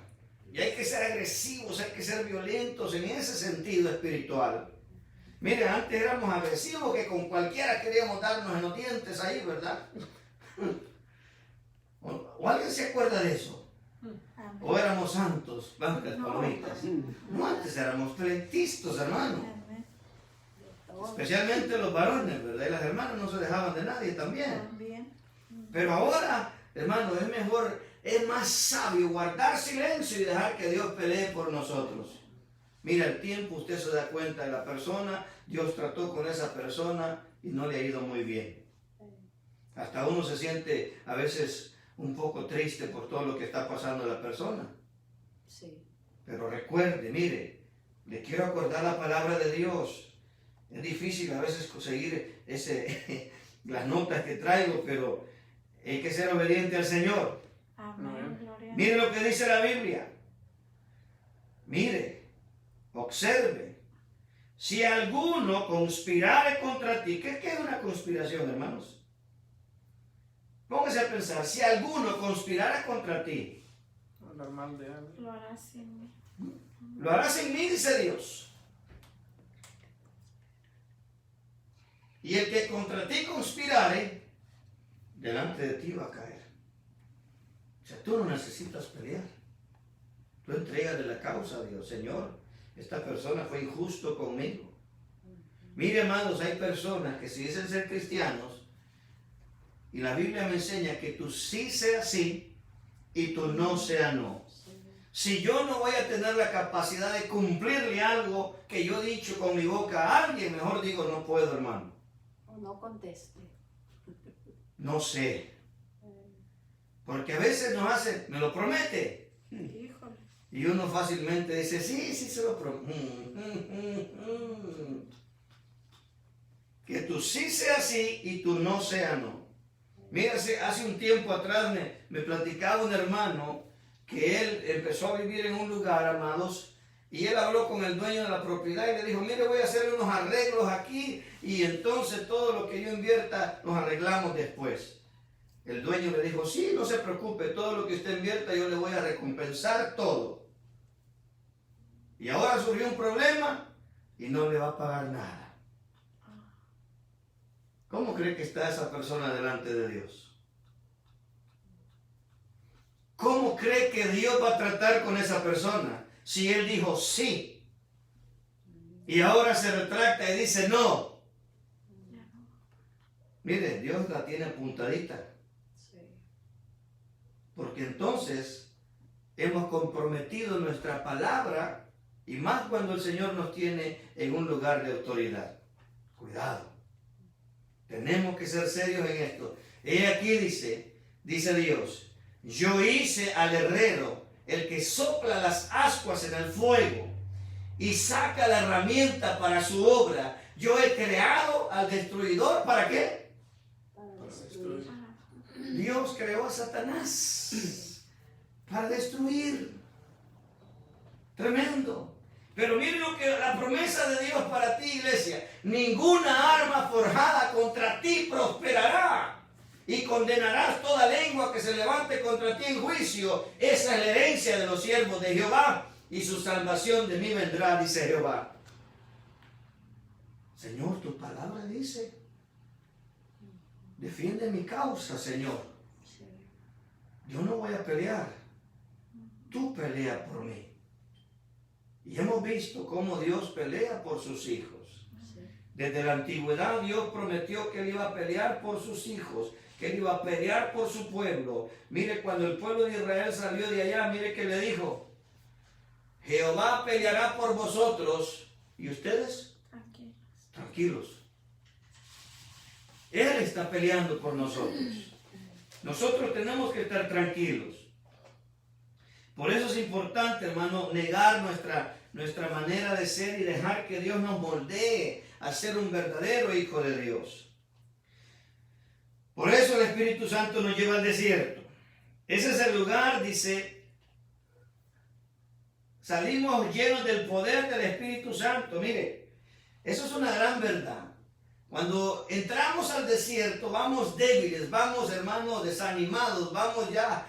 Y hay que ser agresivos, hay que ser violentos en ese sentido espiritual. Mire, antes éramos agresivos que con cualquiera queríamos darnos en los dientes ahí, ¿verdad? ¿O alguien se acuerda de eso? ¿O éramos santos, blancas palomitas? No, antes éramos pleitistas, hermano. Especialmente los varones, ¿verdad? Y las hermanas no se dejaban de nadie también. Pero ahora, hermano, es mejor, es más sabio guardar silencio y dejar que Dios pelee por nosotros. Mira el tiempo, usted se da cuenta de la persona, Dios trató con esa persona y no le ha ido muy bien. Hasta uno se siente a veces un poco triste por todo lo que está pasando a la persona. Sí. Pero recuerde, mire, le quiero acordar la palabra de Dios. Es difícil a veces conseguir las notas que traigo, pero hay que ser obediente al Señor. Amén. Gloria. Mire lo que dice la Biblia. Mire. Observe, si alguno conspirare contra ti, ¿qué es una conspiración, hermanos? Póngase a pensar, si alguno conspirara contra ti, Hablar mal de alguien. Lo hará sin mí. lo hará sin mí, dice Dios. Y el que contra ti conspirare, delante de ti va a caer. O sea, tú no necesitas pelear. Tú entregas la causa a Dios, Señor. Esta persona fue injusto conmigo. Mire, hermanos, hay personas que si dicen ser cristianos y la Biblia me enseña que tú sí sea sí y tú no sea no. Si yo no voy a tener la capacidad de cumplirle algo que yo he dicho con mi boca a alguien, mejor digo no puedo, hermano. O no conteste. No sé. Porque a veces nos hacen, me lo promete. Híjole. Y uno fácilmente dice, sí, se lo prometo. Que tú sí seas sí y tú no seas no. Mira, hace un tiempo atrás me platicaba un hermano que él empezó a vivir en un lugar, amados, y él habló con el dueño de la propiedad y le dijo, mire, voy a hacer unos arreglos aquí y entonces todo lo que yo invierta los arreglamos después. El dueño le dijo, sí, no se preocupe, todo lo que usted invierta yo le voy a recompensar todo. Y ahora surgió un problema y no le va a pagar nada. ¿Cómo cree que está esa persona delante de Dios? ¿Cómo cree que Dios va a tratar con esa persona si él dijo sí y ahora se retracta y dice no? Mire, Dios la tiene apuntadita. Porque entonces hemos comprometido nuestra palabra y más cuando el Señor nos tiene en un lugar de autoridad. Cuidado. Tenemos que ser serios en esto. He aquí dice Dios, yo hice al herrero, el que sopla las ascuas en el fuego y saca la herramienta para su obra. Yo he creado al destruidor, ¿para qué? Para destruir. Dios creó a Satanás para destruir. Tremendo. Pero miren lo que la promesa de Dios para ti, iglesia. Ninguna arma forjada contra ti prosperará. Y condenarás toda lengua que se levante contra ti en juicio. Esa es la herencia de los siervos de Jehová. Y su salvación de mí vendrá, dice Jehová. Señor, tu palabra dice. Defiende mi causa, Señor. Yo no voy a pelear. Tú peleas por mí. Y hemos visto cómo Dios pelea por sus hijos. Desde la antigüedad Dios prometió que Él iba a pelear por sus hijos, que él iba a pelear por su pueblo. Mire, cuando el pueblo de Israel salió de allá, mire que le dijo: Jehová peleará por vosotros y ustedes tranquilos. Él está peleando por nosotros. Nosotros tenemos que estar tranquilos. Por eso es importante, hermano, negar nuestra manera de ser y dejar que Dios nos moldee a ser un verdadero hijo de Dios. Por eso el Espíritu Santo nos lleva al desierto. Ese es el lugar, dice, salimos llenos del poder del Espíritu Santo. Mire, eso es una gran verdad. Cuando entramos al desierto, vamos débiles, vamos, hermanos, desanimados, vamos ya.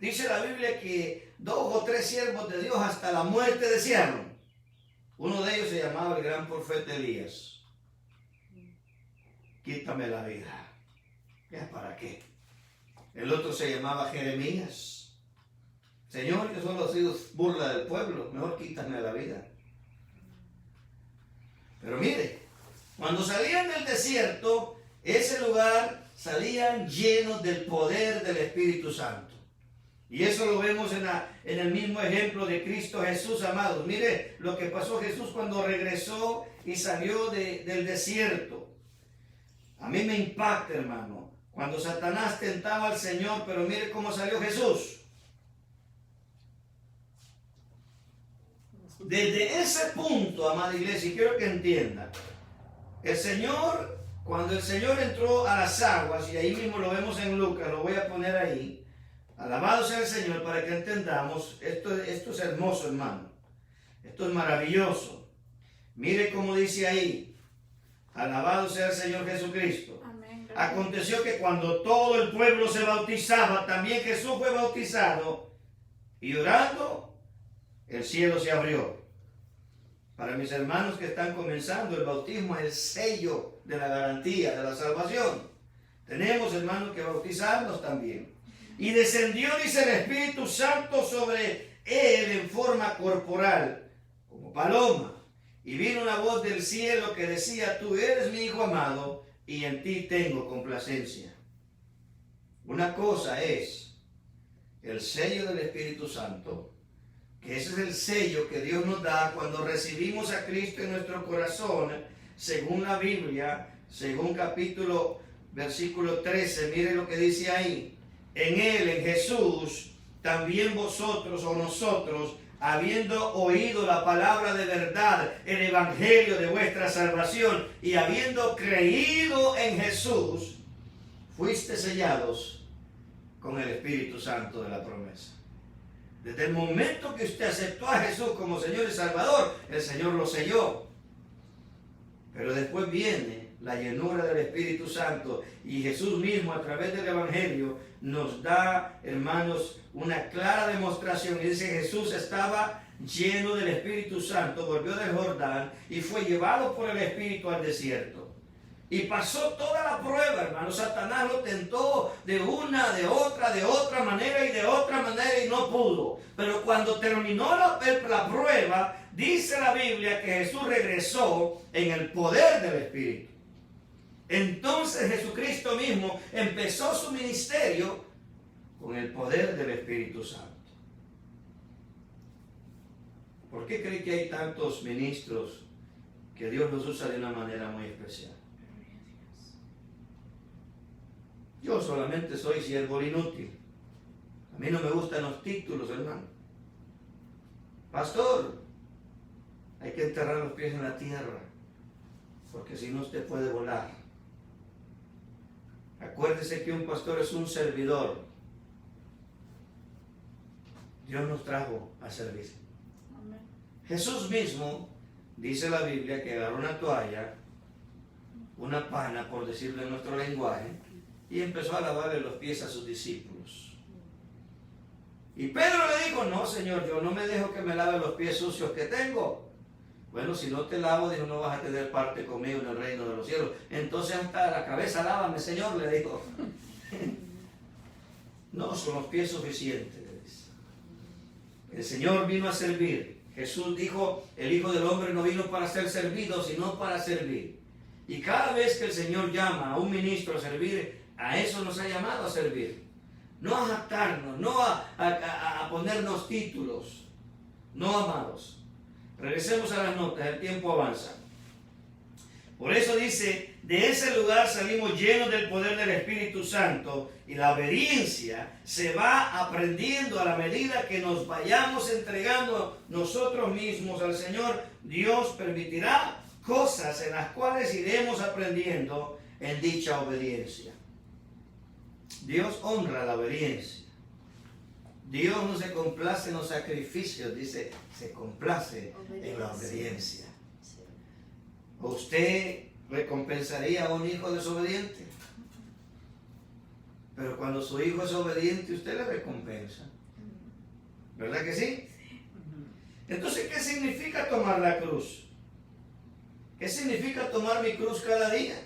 Dice la Biblia que 2 o 3 siervos de Dios hasta la muerte desearon. Uno de ellos se llamaba el gran profeta Elías. Quítame la vida. ¿Ya para qué? El otro se llamaba Jeremías. Señor, yo solo he sido burla del pueblo, mejor quítame la vida. Pero mire, cuando salían del desierto, ese lugar salían llenos del poder del Espíritu Santo. Y eso lo vemos en el mismo ejemplo de Cristo Jesús, amados. Mire lo que pasó Jesús cuando regresó y salió del desierto. A mí me impacta, hermano, cuando Satanás tentaba al Señor, pero mire cómo salió Jesús. Desde ese punto, amada iglesia, y quiero que entiendan, el Señor, cuando el Señor entró a las aguas, y ahí mismo lo vemos en Lucas, lo voy a poner ahí, alabado sea el Señor para que entendamos, esto es hermoso, hermano, esto es maravilloso. Mire cómo dice ahí, alabado sea el Señor Jesucristo. Amén. Aconteció que cuando todo el pueblo se bautizaba, también Jesús fue bautizado, y orando, el cielo se abrió. Para mis hermanos que están comenzando, el bautismo es el sello de la garantía de la salvación. Tenemos, hermanos, que bautizarnos también. Y descendió, dice, el Espíritu Santo sobre él en forma corporal, como paloma. Y vino una voz del cielo que decía: tú eres mi Hijo amado, y en ti tengo complacencia. Una cosa es el sello del Espíritu Santo, que ese es el sello que Dios nos da cuando recibimos a Cristo en nuestro corazón, según la Biblia, según versículo 13, mire lo que dice ahí: en Él, en Jesús, también vosotros o nosotros, habiendo oído la palabra de verdad, el evangelio de vuestra salvación, y habiendo creído en Jesús, fuiste sellados con el Espíritu Santo de la promesa. Desde el momento que usted aceptó a Jesús como Señor y Salvador, el Señor lo selló. Pero después viene la llenura del Espíritu Santo, y Jesús mismo a través del Evangelio nos da, hermanos, una clara demostración. Y dice: Jesús estaba lleno del Espíritu Santo, volvió del Jordán y fue llevado por el Espíritu al desierto. Y pasó toda la prueba, hermano. Satanás lo tentó de una, de otra manera y no pudo. Pero cuando terminó la prueba, dice la Biblia que Jesús regresó en el poder del Espíritu. Entonces Jesucristo mismo empezó su ministerio con el poder del Espíritu Santo. ¿Por qué cree que hay tantos ministros que Dios los usa de una manera muy especial? Yo solamente soy siervo inútil. A mí no me gustan los títulos, hermano. Pastor, hay que enterrar los pies en la tierra, porque si no usted puede volar. Acuérdese que un pastor es un servidor. Dios nos trajo a servir. Amén. Jesús mismo, dice la Biblia, que agarró una toalla, una pana, por decirlo en nuestro lenguaje, y empezó a lavarle los pies a sus discípulos. Y Pedro le dijo: no, Señor, yo no me dejo que me lave los pies sucios que tengo. Bueno, si no te lavo, dijo, no vas a tener parte conmigo en el reino de los cielos. Entonces hasta la cabeza lávame, Señor, le dijo. No, son los pies suficientes, le dice. El Señor vino a servir. Jesús dijo: el Hijo del Hombre no vino para ser servido, sino para servir. Y cada vez que el Señor llama a un ministro a servir, a eso nos ha llamado a servir. No a jactarnos, no a ponernos títulos. No, amados. Regresemos a las notas, el tiempo avanza. Por eso dice, de ese lugar salimos llenos del poder del Espíritu Santo, y la obediencia se va aprendiendo a la medida que nos vayamos entregando nosotros mismos al Señor. Dios permitirá cosas en las cuales iremos aprendiendo en dicha obediencia. Dios honra la obediencia. Dios no se complace en los sacrificios, dice, se complace en la obediencia. Sí. ¿Usted recompensaría a un hijo desobediente? Pero cuando su hijo es obediente, usted le recompensa. ¿Verdad que sí? Entonces, ¿qué significa tomar la cruz? ¿Qué significa tomar mi cruz cada día?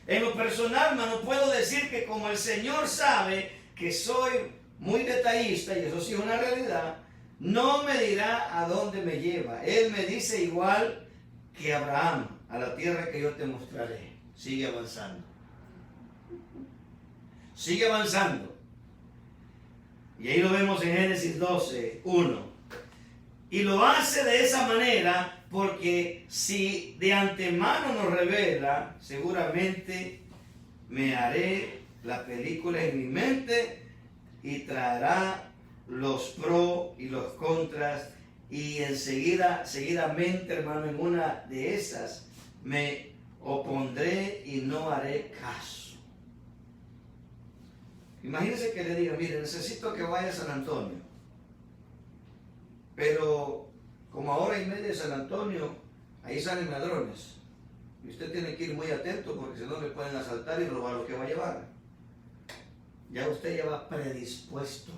En lo personal, hermano, puedo decir que como el Señor sabe que soy muy detallista, y eso sí es una realidad, no me dirá a dónde me lleva. Él me dice igual que Abraham, a la tierra que yo te mostraré. Sigue avanzando. Sigue avanzando. Y ahí lo vemos en Génesis 12, 1. Y lo hace de esa manera porque si de antemano nos revela, seguramente me haré la película en mi mente y traerá los pros y los contras, y seguidamente, hermano, en una de esas me opondré y no haré caso. Imagínense que le diga, mire, necesito que vaya a San Antonio, pero como a hora y media de San Antonio, ahí salen ladrones, y usted tiene que ir muy atento porque si no le pueden asaltar y robar lo que va a llevar. Ya usted ya va predispuesto.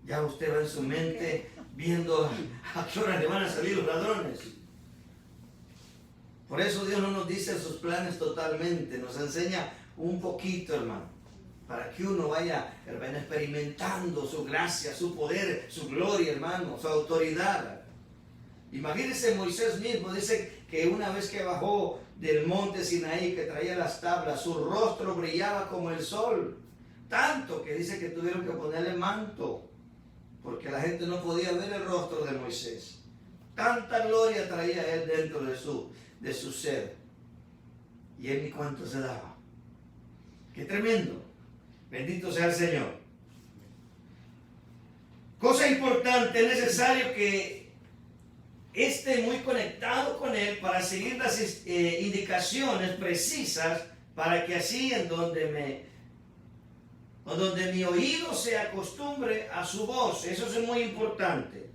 Ya usted va en su mente viendo a qué hora le van a salir los ladrones. Por eso Dios no nos dice sus planes totalmente, nos enseña un poquito, hermano, para que uno vaya, hermano, experimentando su gracia, su poder, su gloria, hermano, su autoridad. Imagínense Moisés mismo, dice que una vez que bajó del monte Sinaí, que traía las tablas, su rostro brillaba como el sol, tanto que dice que tuvieron que ponerle manto, porque la gente no podía ver el rostro de Moisés. Tanta gloria traía él dentro de su ser, y él ni cuánto se daba. ¡Qué tremendo! Bendito sea el Señor. Cosa importante, es necesario que esté muy conectado con Él para seguir las indicaciones precisas, para que así en donde mi oído se acostumbre a su voz. Eso es muy importante.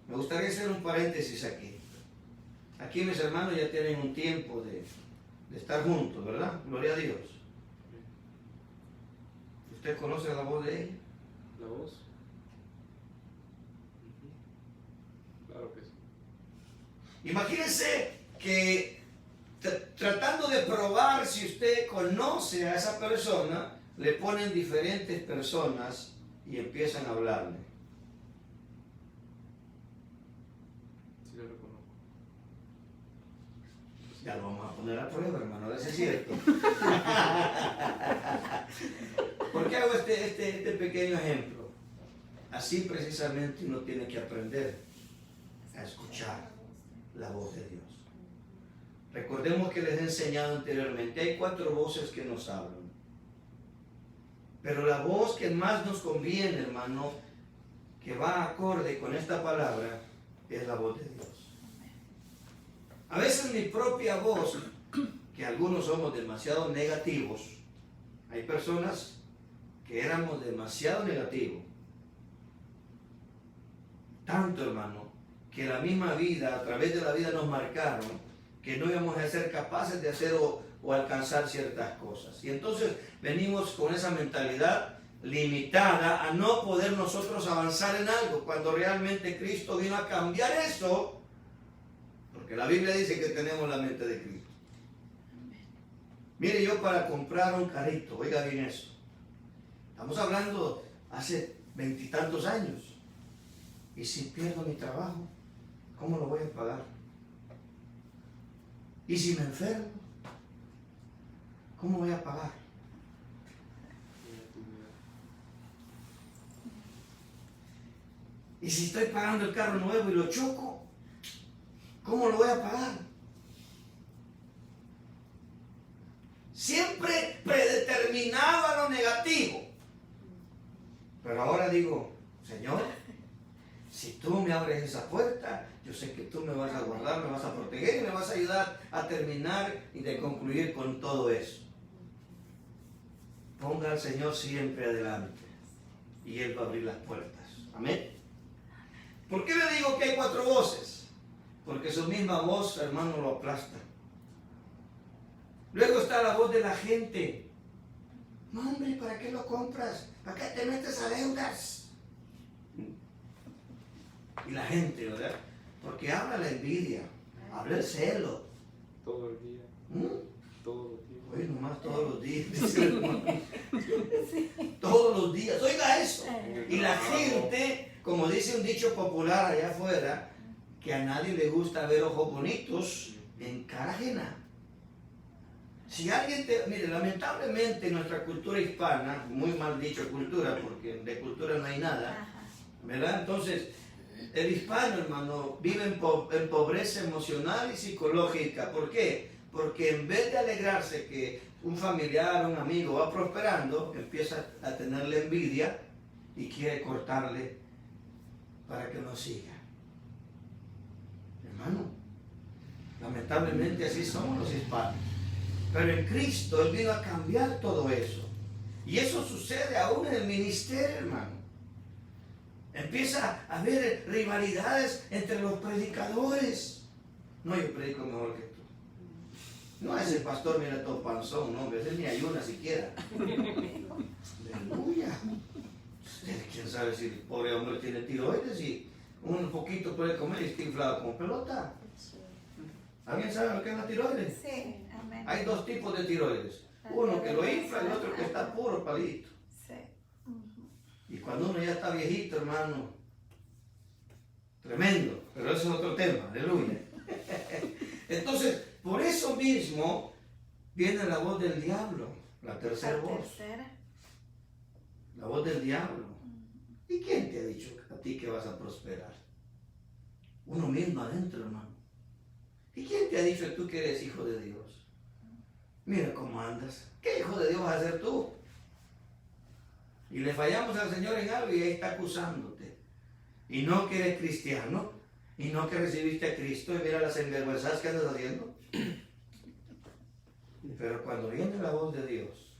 Me gustaría hacer un paréntesis aquí. Aquí mis hermanos ya tienen un tiempo de estar juntos, ¿verdad? Gloria a Dios. ¿Usted conoce la voz de ella? ¿La voz? Claro que sí. Imagínense que tratando de probar si usted conoce a esa persona, le ponen diferentes personas y empiezan a hablarle. Sí, lo reconozco. Ya lo vamos a poner a prueba, hermano, a ver si es cierto. ¿Por qué hago este pequeño ejemplo? Así precisamente uno tiene que aprender a escuchar la voz de Dios. Recordemos que les he enseñado anteriormente, hay 4 voces que nos hablan. Pero la voz que más nos conviene, hermano, que va acorde con esta palabra, es la voz de Dios. A veces mi propia voz, que algunos somos demasiado negativos, hay personas que éramos demasiado negativos, tanto, hermano, que la misma vida, a través de la vida nos marcaron que no íbamos a ser capaces de hacer o alcanzar ciertas cosas. Y entonces venimos con esa mentalidad limitada a no poder nosotros avanzar en algo, cuando realmente Cristo vino a cambiar eso, porque la Biblia dice que tenemos la mente de Cristo. Mire, yo para comprar un carrito, oiga bien eso, estamos hablando hace 20 y tantos años, y si pierdo mi trabajo, ¿cómo lo voy a pagar? ¿Y si me enfermo? ¿Cómo voy a pagar? Y si estoy pagando el carro nuevo y lo choco, ¿cómo lo voy a pagar? Siempre predeterminado a lo negativo. Pero ahora digo, Señor, si tú me abres esa puerta, yo sé que tú me vas a guardar, me vas a proteger y me vas a ayudar a terminar y de concluir con todo eso. Ponga al Señor siempre adelante y Él va a abrir las puertas. Amén. ¿Por qué le digo que hay 4 voces? Porque su misma voz, hermano, lo aplasta. Luego está la voz de la gente. No, hombre, ¿para qué lo compras? ¿Para qué te metes a deudas? Y la gente, ¿verdad? Porque habla la envidia, habla el celo. Todo el día. Todos los días. Oye, nomás todos los días, dice el hermano. Todos los días, oiga eso. Y la gente, como dice un dicho popular allá afuera, que a nadie le gusta ver ojos bonitos en cara ajena. Si alguien mire, lamentablemente nuestra cultura hispana, muy mal dicho cultura, porque de cultura no hay nada, ¿verdad? Entonces, el hispano, hermano, vive en pobreza emocional y psicológica. ¿Por qué? Porque en vez de alegrarse que un familiar, un amigo va prosperando, empieza a tenerle envidia y quiere cortarle para que no siga. Hermano, lamentablemente así somos los hispanos. Pero en Cristo Él vino a cambiar todo eso. Y eso sucede aún en el ministerio, hermano. Empieza a haber rivalidades entre los predicadores. No, yo predico mejor que tú. No, ese pastor mira todo panzón, no, ese ni ayuna siquiera. Aleluya. ¿Quién sabe si el pobre hombre tiene tiroides y un poquito puede comer y está inflado como pelota? ¿Alguien sabe lo que es la tiroides? Sí, amén. Hay 2 tipos de tiroides. Uno que lo infla y el otro que está puro palito. Sí. Y cuando uno ya está viejito, hermano, tremendo. Pero eso es otro tema, aleluya. Entonces, por eso mismo viene la voz del diablo, la tercera voz. La voz del diablo. ¿Y quién te ha dicho a ti que vas a prosperar? Uno mismo adentro, hermano. ¿Y quién te ha dicho tú que eres hijo de Dios? Mira cómo andas. ¿Qué hijo de Dios vas a ser tú? Y le fallamos al Señor en algo y ahí está acusándote. Y no que eres cristiano, y no que recibiste a Cristo, y mira las envergüenzas que andas haciendo. Pero cuando viene la voz de Dios,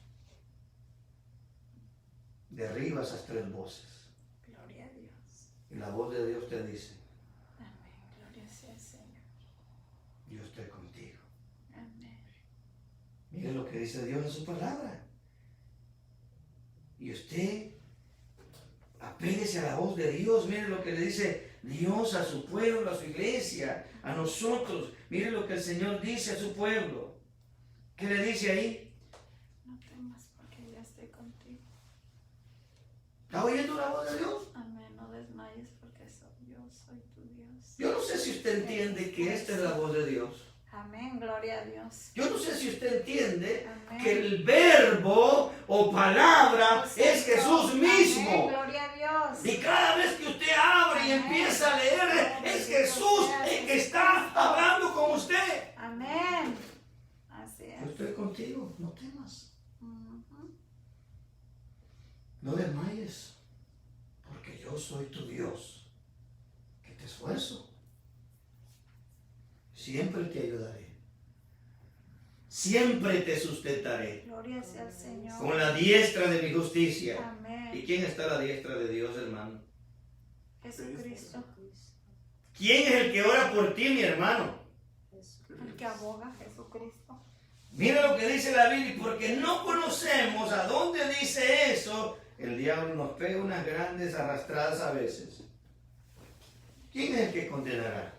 derriba esas 3 voces. Gloria a Dios. Y la voz de Dios te dice, Amén. Gloria sea el Señor. yo estoy contigo. Amén. Mire lo que dice Dios en su palabra. Y usted apéguese a la voz de Dios. Mire lo que le dice Dios a su pueblo, a su iglesia, a nosotros. Mire lo que el Señor dice a su pueblo. ¿Qué le dice ahí? No temas porque yo estoy contigo. ¿Está oyendo la voz de Dios? Amén. No desmayes porque yo soy tu Dios. Yo no sé si usted entiende que esta es la voz de Dios. Amén. Gloria a Dios. Yo no sé si usted entiende Amén. que el verbo o palabra es Jesús mismo. Amén. Gloria a Dios. Y cada vez que usted abre y Amén. empieza a leer, es Jesús el que está hablando con usted. Amén. Así es. Yo estoy contigo, no temas. Ujú. No desmayes, porque yo soy tu Dios, que te esfuerzo. Siempre te ayudaré. Siempre te sustentaré Gloria sea al Señor. con la diestra de mi justicia. Amén. ¿Y quién está a la diestra de Dios, hermano? Jesucristo. ¿Quién es el que ora por ti, mi hermano? El que aboga, Jesucristo. Mira lo que dice la Biblia, y porque no conocemos a dónde dice eso, el diablo nos pega unas grandes arrastradas a veces. ¿Quién es el que condenará?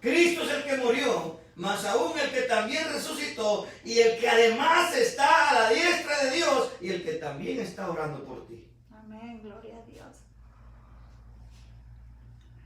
Cristo es el que murió, mas aún el que también resucitó, y el que además está a la diestra de Dios, y el que también está orando por ti. Amén. Gloria a Dios.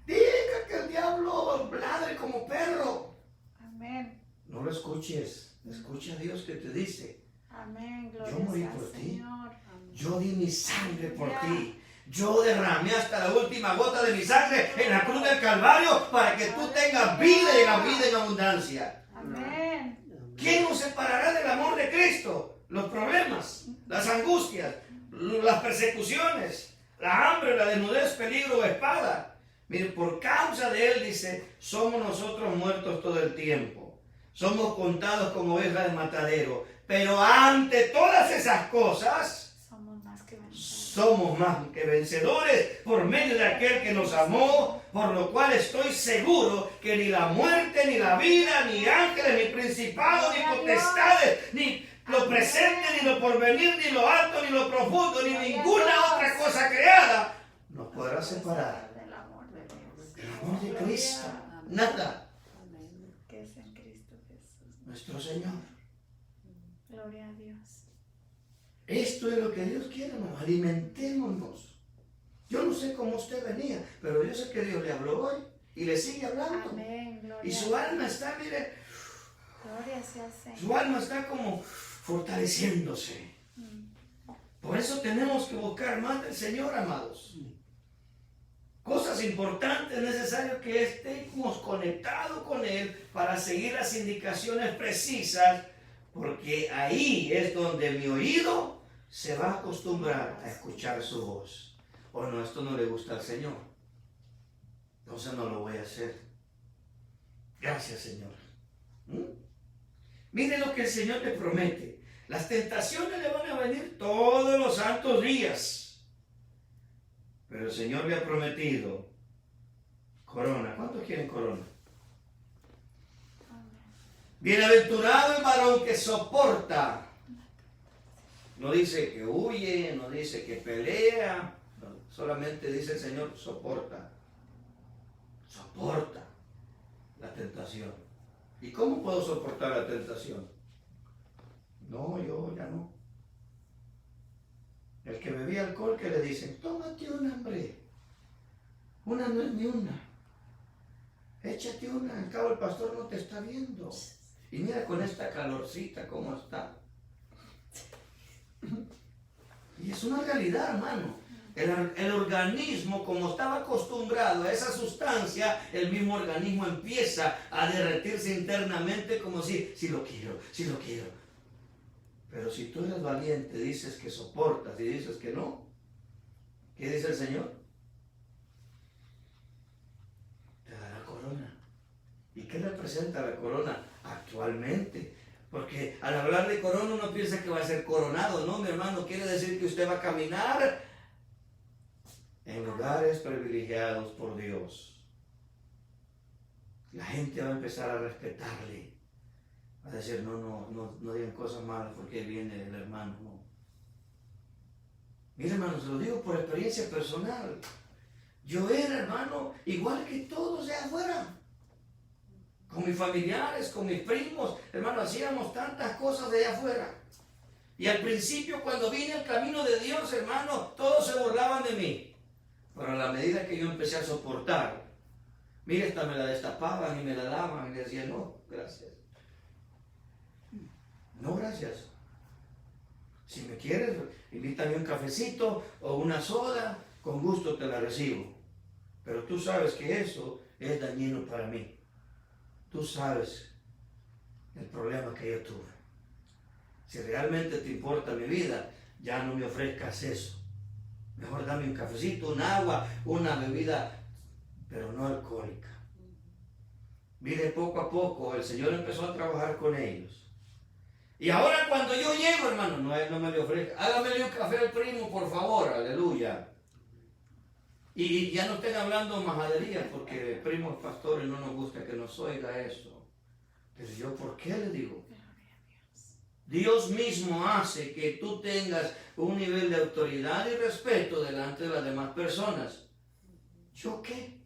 Deja que el diablo ladre como perro. Amén. No lo escuches. Escucha a Dios que te dice, Amén, Yo gloria morí sea por al ti. Señor. Yo di mi sangre por Ya. ti. Yo derramé hasta la última gota de mi sangre en la cruz del Calvario para que tú tengas vida y la vida en abundancia. Amén. ¿Quién nos separará del amor de Cristo? Los problemas, las angustias, las persecuciones, la hambre, la desnudez, peligro o espada. Mire, por causa de Él, dice, somos nosotros muertos todo el tiempo. Somos contados como ovejas de matadero. Pero ante todas esas cosas, Somos más que vencedores. somos más que vencedores por medio de aquel que nos amó, por lo cual estoy seguro que ni la muerte, ni la vida, ni ángeles, ni principados, ni potestades, ni lo presente, ni lo porvenir, ni lo alto, ni lo profundo, ni ninguna otra cosa creada nos podrá separar Del amor de Dios. del amor de Cristo. Nada. Que es en Cristo Jesús. Nuestro Señor. Gloria a Dios. Esto es lo que Dios quiere, hermano. Alimentémonos. Yo no sé cómo usted venía, pero yo sé que Dios le habló hoy y le sigue hablando. Amén, gloria Y a su Dios. alma está, mire, Gloria sea al Señor. su alma está como fortaleciéndose. Por eso tenemos que buscar más del Señor, amados. Cosas importantes, es necesario que estemos conectados con Él para seguir las indicaciones precisas, porque ahí es donde mi oído se va a acostumbrar a escuchar su voz. O no, esto no le gusta al Señor. Entonces no lo voy a hacer. Gracias, Señor. Mire lo que el Señor le promete. Las tentaciones le van a venir todos los santos días. Pero el Señor le ha prometido corona. ¿Cuántos quieren corona? Bienaventurado el varón que soporta. No dice que huye, no dice que pelea. No, solamente dice el Señor, soporta. Soporta la tentación. ¿Y cómo puedo soportar la tentación? No, yo ya no. El que bebía alcohol, que le dicen, tómate una, hombre. Una no es ni una. Échate una, al cabo el pastor no te está viendo. Y mira con esta calorcita cómo está. Y es una realidad, hermano. El organismo, como estaba acostumbrado a esa sustancia, el mismo organismo empieza a derretirse internamente como si lo quiero, si lo quiero. Pero si tú eres valiente, dices que soportas y dices que no, ¿qué dice el Señor? Te dará corona. ¿Y qué representa la corona actualmente? Porque al hablar de corona uno piensa que va a ser coronado, ¿no, mi hermano? Quiere decir que usted va a caminar en lugares privilegiados por Dios. La gente va a empezar a respetarle. Va a decir, no digan cosas malas porque ahí viene el hermano. No. Mira, hermano, se lo digo por experiencia personal. Yo era, hermano, igual que todos de afuera. Con mis familiares, con mis primos, hermano, hacíamos tantas cosas de allá afuera. Y al principio, cuando vine al camino de Dios, hermano, todos se burlaban de mí. Pero a la medida que yo empecé a soportar, mira, hasta me la destapaban y me la daban y le decía, no, gracias. No, gracias. Si me quieres, invítame un cafecito o una soda, con gusto te la recibo. Pero tú sabes que eso es dañino para mí. Tú sabes el problema que yo tuve. Si realmente te importa mi vida, ya no me ofrezcas eso. Mejor dame un cafecito, un agua, una bebida, pero no alcohólica. Mire, poco a poco el Señor empezó a trabajar con ellos. Y ahora cuando yo llego, hermano, no me le ofrezca. Hágamele un café al primo, por favor, aleluya. Y ya no estén hablando majaderías, porque primos pastores no nos gusta que nos oiga eso. Pero yo, ¿por qué le digo? Dios mismo hace que tú tengas un nivel de autoridad y respeto delante de las demás personas. ¿Yo qué?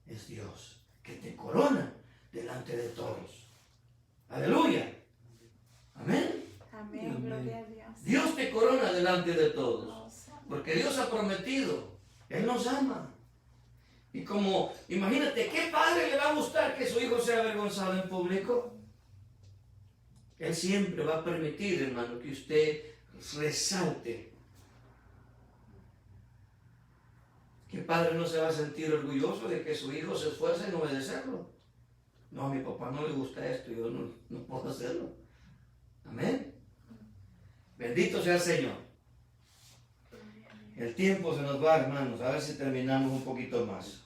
Es Dios que te corona delante de todos. Aleluya. Amén. Amén, gloria a Dios. Dios te corona delante de todos. Porque Dios ha prometido. Él nos ama. Y como, imagínate, ¿qué padre le va a gustar que su hijo sea avergonzado en público? Él siempre va a permitir, hermano, que usted resalte. ¿Qué padre no se va a sentir orgulloso de que su hijo se esfuerce en obedecerlo? No, a mi papá no le gusta esto, yo no puedo hacerlo. Amén. Bendito sea el Señor. El tiempo se nos va, hermanos, a ver si terminamos un poquito más.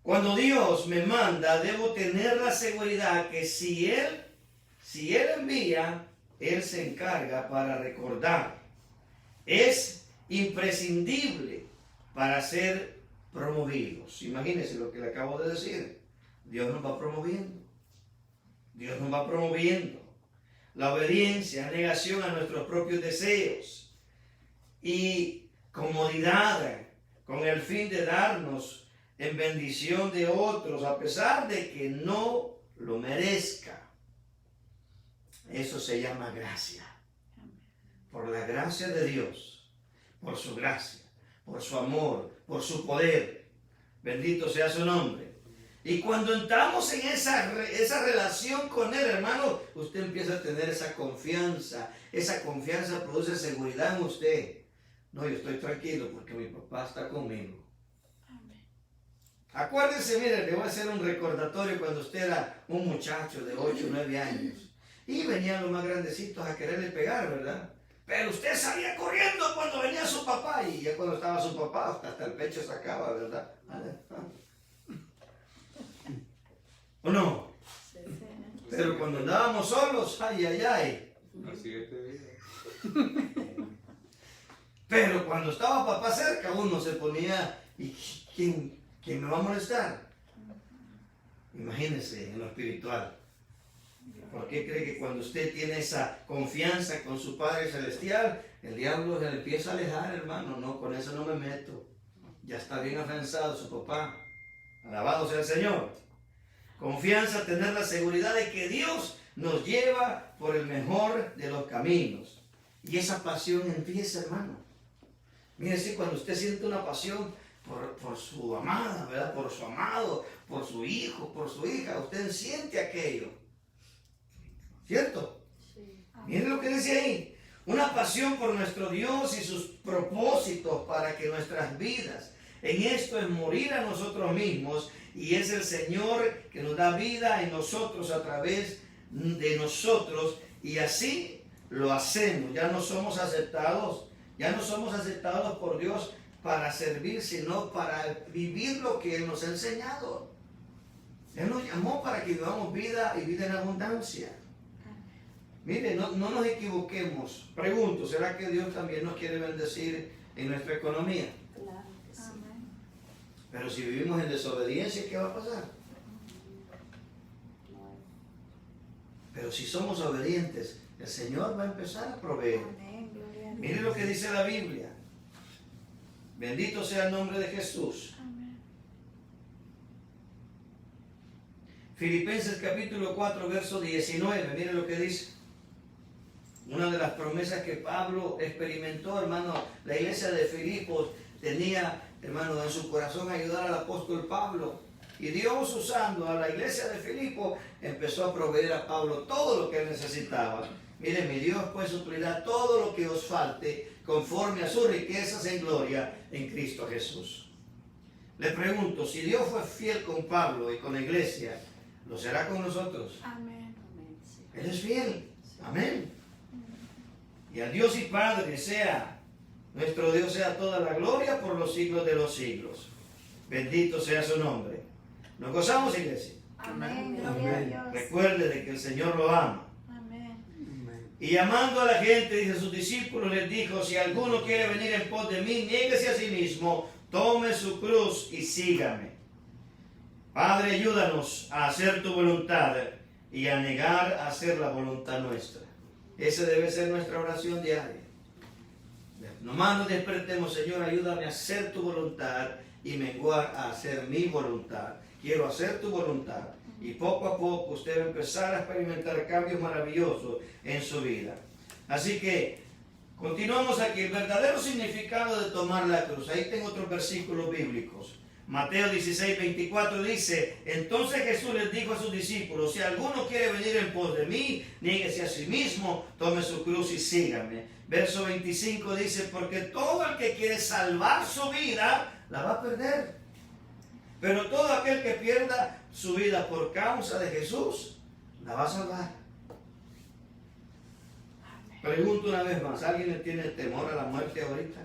Cuando Dios me manda, debo tener la seguridad que si Él envía, Él se encarga para recordar. Es imprescindible para ser promovidos. Imagínense lo que le acabo de decir. Dios nos va promoviendo. Dios nos va promoviendo. La obediencia, negación a nuestros propios deseos y comodidad con el fin de darnos en bendición de otros a pesar de que no lo merezca. Eso se llama gracia. Por la gracia de Dios, por su gracia, por su amor, por su poder. Bendito sea su nombre. Y cuando entramos en esa relación con Él, hermano, usted empieza a tener esa confianza. Esa confianza produce seguridad en usted. No, yo estoy tranquilo porque mi papá está conmigo. Acuérdese, mire, le voy a hacer un recordatorio cuando usted era un muchacho de 8 o 9 años. Y venían los más grandecitos a quererle pegar, ¿verdad? Pero usted salía corriendo cuando venía su papá. Y ya cuando estaba su papá, hasta el pecho sacaba, ¿verdad? ¿O no? Pero cuando andábamos solos, ay, ay, ay. Así es de vida. Pero cuando estaba papá cerca, uno se ponía, ¿y quién me va a molestar? Imagínese en lo espiritual. ¿Por qué cree que cuando usted tiene esa confianza con su Padre Celestial, el diablo se le empieza a alejar, hermano? No, con eso no me meto. Ya está bien afianzado su papá. Alabado sea el Señor. Confianza, tener la seguridad de que Dios nos lleva por el mejor de los caminos. Y esa pasión empieza, hermano. Mire, si cuando usted siente una pasión por su amada, ¿verdad? Por su amado, por su hijo, por su hija, usted siente aquello. ¿Cierto? Sí. Miren lo que dice ahí. Una pasión por nuestro Dios y sus propósitos para que nuestras vidas, en esto es morir a nosotros mismos, y es el Señor que nos da vida en nosotros a través de nosotros, y así lo hacemos. Ya no somos aceptados por Dios para servir, sino para vivir lo que Él nos ha enseñado. Él nos llamó para que vivamos vida y vida en abundancia. Mire, no nos equivoquemos. Pregunto, ¿será que Dios también nos quiere bendecir en nuestra economía? Claro que sí. Pero si vivimos en desobediencia, ¿qué va a pasar? Pero si somos obedientes, el Señor va a empezar a proveer. Mire lo que dice la Biblia. Bendito sea el nombre de Jesús. Filipenses capítulo 4, verso 19. Mire lo que dice. Una de las promesas que Pablo experimentó, hermano, la iglesia de Filipos tenía, hermano, en su corazón ayudar al apóstol Pablo. Y Dios, usando a la iglesia de Filipos, empezó a proveer a Pablo todo lo que él necesitaba. Mire, mi Dios pues suplirá todo lo que os falte conforme a sus riquezas en gloria en Cristo Jesús. Le pregunto, si Dios fue fiel con Pablo y con la iglesia, ¿lo será con nosotros? Amén. Él es fiel. Amén. Y al Dios y Padre sea, nuestro Dios sea toda la gloria por los siglos de los siglos. Bendito sea su nombre. ¿Nos gozamos, iglesia? Amén. Gloria a Dios. Recuerde de que el Señor lo ama. Amén. Y llamando a la gente, dice a sus discípulos, les dijo, si alguno quiere venir en pos de mí, niéguese a sí mismo, tome su cruz y sígame. Padre, ayúdanos a hacer tu voluntad y a negar a hacer la voluntad nuestra. Esa debe ser nuestra oración diaria. Nomás nos despertemos, Señor, ayúdame a hacer tu voluntad y menguar a hacer mi voluntad. Quiero hacer tu voluntad. Y poco a poco usted va a empezar a experimentar cambios maravillosos en su vida. Así que continuamos aquí. El verdadero significado de tomar la cruz. Ahí tengo otros versículos bíblicos. Mateo 16, 24 dice, entonces Jesús les dijo a sus discípulos, si alguno quiere venir en pos de mí, niéguese a sí mismo, tome su cruz y sígame. Verso 25 dice, porque todo el que quiere salvar su vida, la va a perder. Pero todo aquel que pierda su vida por causa de Jesús, la va a salvar. Pregunto una vez más, ¿alguien le tiene temor a la muerte ahorita?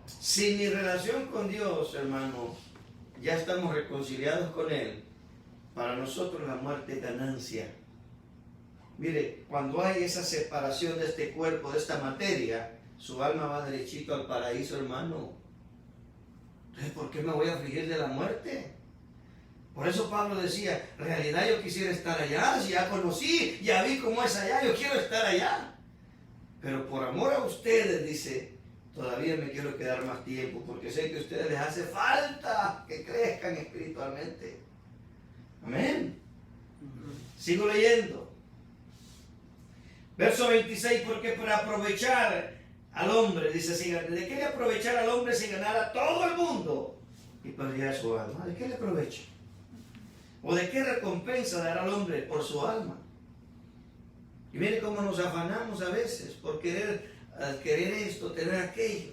Si mi relación con Dios, hermano, ya estamos reconciliados con Él, para nosotros la muerte es ganancia. Mire, cuando hay esa separación de este cuerpo, de esta materia, su alma va derechito al paraíso, hermano. Entonces, ¿por qué me voy a afligir de la muerte? Por eso Pablo decía, en realidad yo quisiera estar allá, si ya conocí, ya vi cómo es allá, yo quiero estar allá. Pero por amor a ustedes, dice, todavía me quiero quedar más tiempo, porque sé que a ustedes les hace falta que crezcan espiritualmente. Amén. Sigo leyendo. Verso 26, porque para aprovechar al hombre, dice, ¿de qué le aprovechar al hombre si ganara todo el mundo y perdiera su alma? ¿De qué le aprovecha? ¿O de qué recompensa dará al hombre por su alma? Y mire cómo nos afanamos a veces por querer esto, tener aquello.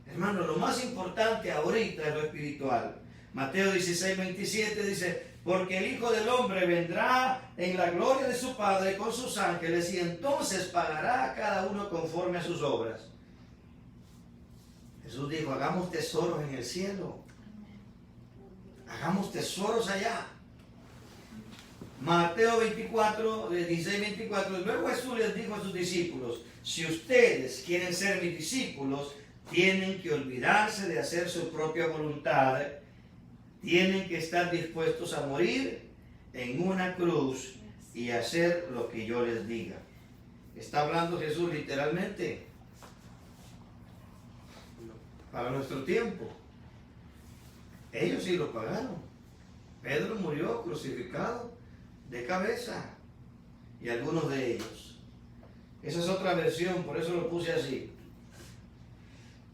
Hermano, lo más importante ahorita es lo espiritual. Mateo 16, 27 dice, porque el Hijo del Hombre vendrá en la gloria de su Padre con sus ángeles y entonces pagará a cada uno conforme a sus obras. Jesús dijo, hagamos tesoros en el cielo. Hagamos tesoros allá. Mateo 24, 16, 24. Luego Jesús les dijo a sus discípulos, si ustedes quieren ser mis discípulos, tienen que olvidarse de hacer su propia voluntad. Tienen que estar dispuestos a morir en una cruz y hacer lo que yo les diga. ¿Está hablando Jesús literalmente? Para nuestro tiempo. Ellos sí lo pagaron. Pedro murió crucificado de cabeza. Y algunos de ellos. Esa es otra versión, por eso lo puse así.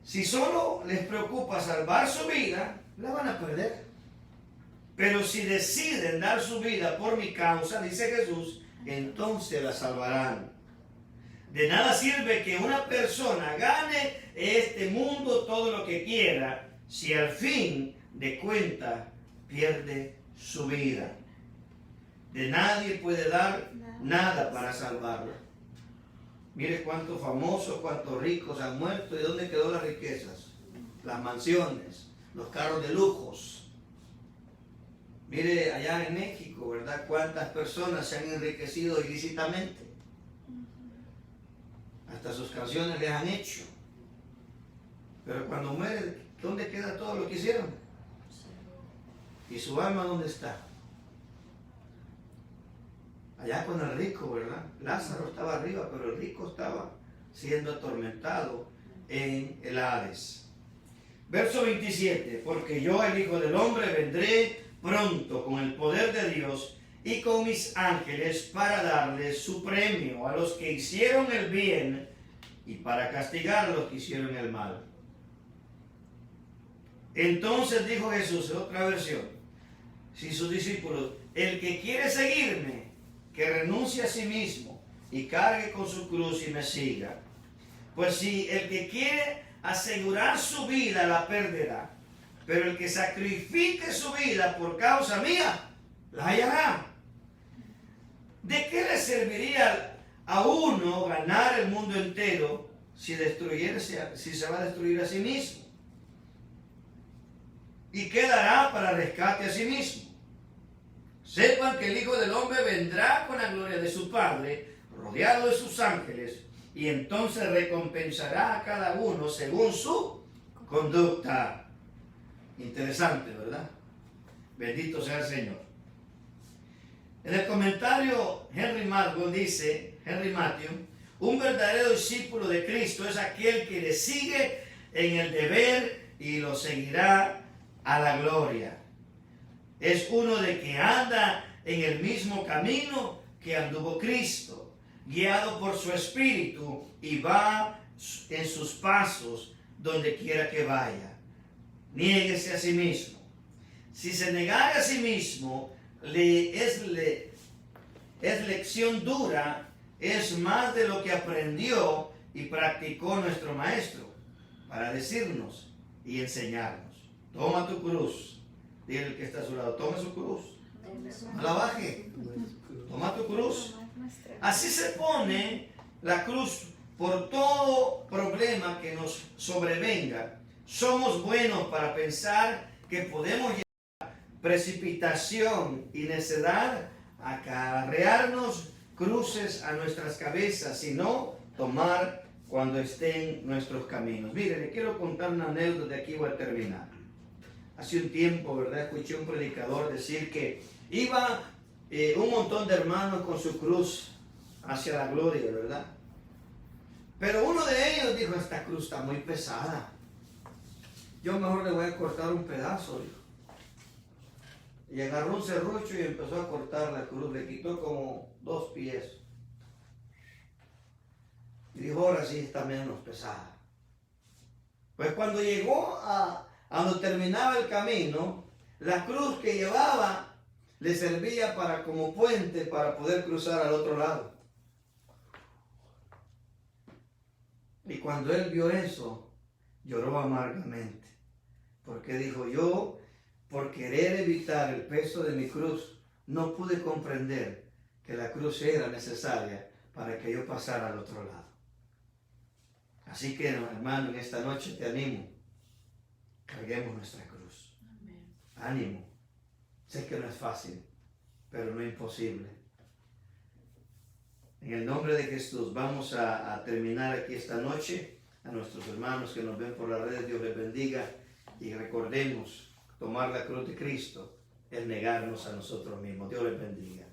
Si solo les preocupa salvar su vida, la van a perder. Pero si deciden dar su vida por mi causa, dice Jesús, entonces la salvarán. De nada sirve que una persona gane este mundo todo lo que quiera, si al fin de cuentas pierde su vida. De nadie puede dar nada para salvarla. Mire cuántos famosos, cuántos ricos han muerto. ¿Y dónde quedó las riquezas? Las mansiones, los carros de lujos. Mire allá en México, ¿verdad? Cuántas personas se han enriquecido ilícitamente. Hasta sus canciones les han hecho. Pero cuando mueren, ¿dónde queda todo lo que hicieron? ¿Y su alma dónde está? Allá con el rico, ¿verdad? Lázaro estaba arriba, pero el rico estaba siendo atormentado en el Hades. Verso 27, porque yo, el Hijo del Hombre, vendré pronto con el poder de Dios y con mis ángeles para darles su premio a los que hicieron el bien y para castigar a los que hicieron el mal. Entonces dijo Jesús, en otra versión, si sus discípulos, el que quiere seguirme, que renuncie a sí mismo y cargue con su cruz y me siga. Pues si el que quiere asegurar su vida la perderá, pero el que sacrifique su vida por causa mía, la hallará. ¿De qué le serviría a uno ganar el mundo entero si se va a destruir a sí mismo? ¿Y qué dará para rescate a sí mismo? Sepan que el Hijo del Hombre vendrá con la gloria de su Padre, rodeado de sus ángeles, y entonces recompensará a cada uno según su conducta. Interesante, ¿verdad? Bendito sea el Señor. En el comentario, Henry Matthew dice, un verdadero discípulo de Cristo es aquel que le sigue en el deber y lo seguirá a la gloria. Es uno de que anda en el mismo camino que anduvo Cristo guiado por su espíritu y va en sus pasos donde quiera que vaya. Niéguese a sí mismo. Si se negara a sí mismo, es lección dura, es más de lo que aprendió y practicó nuestro maestro para decirnos y enseñarnos. Toma tu cruz. Dile al que está a su lado, toma su cruz. No la baje. Toma tu cruz. Así se pone la cruz por todo problema que nos sobrevenga. Somos buenos para pensar que podemos llevar precipitación y necedad a acarrearnos cruces a nuestras cabezas, sino tomar cuando estén nuestros caminos. Mire, le quiero contar una anécdota, de aquí voy a terminar. Hace un tiempo, ¿verdad? Escuché un predicador decir que iba un montón de hermanos con su cruz hacia la gloria, ¿verdad? Pero uno de ellos dijo, esta cruz está muy pesada. Yo mejor le voy a cortar un pedazo, dijo. Y agarró un serrucho y empezó a cortar la cruz, le quitó como 2 pies. Y dijo, ahora sí está menos pesada. Pues cuando llegó a donde terminaba el camino, la cruz que llevaba le servía como puente para poder cruzar al otro lado. Y cuando él vio eso, lloró amargamente. Porque dijo, yo, por querer evitar el peso de mi cruz, no pude comprender que la cruz era necesaria para que yo pasara al otro lado. Así que, hermano, en esta noche te animo. Carguemos nuestra cruz. Amén. Ánimo. Sé que no es fácil, pero no imposible. En el nombre de Jesús vamos a terminar aquí esta noche. A nuestros hermanos que nos ven por las redes, Dios les bendiga. Y recordemos, tomar la cruz de Cristo es negarnos a nosotros mismos. Dios les bendiga.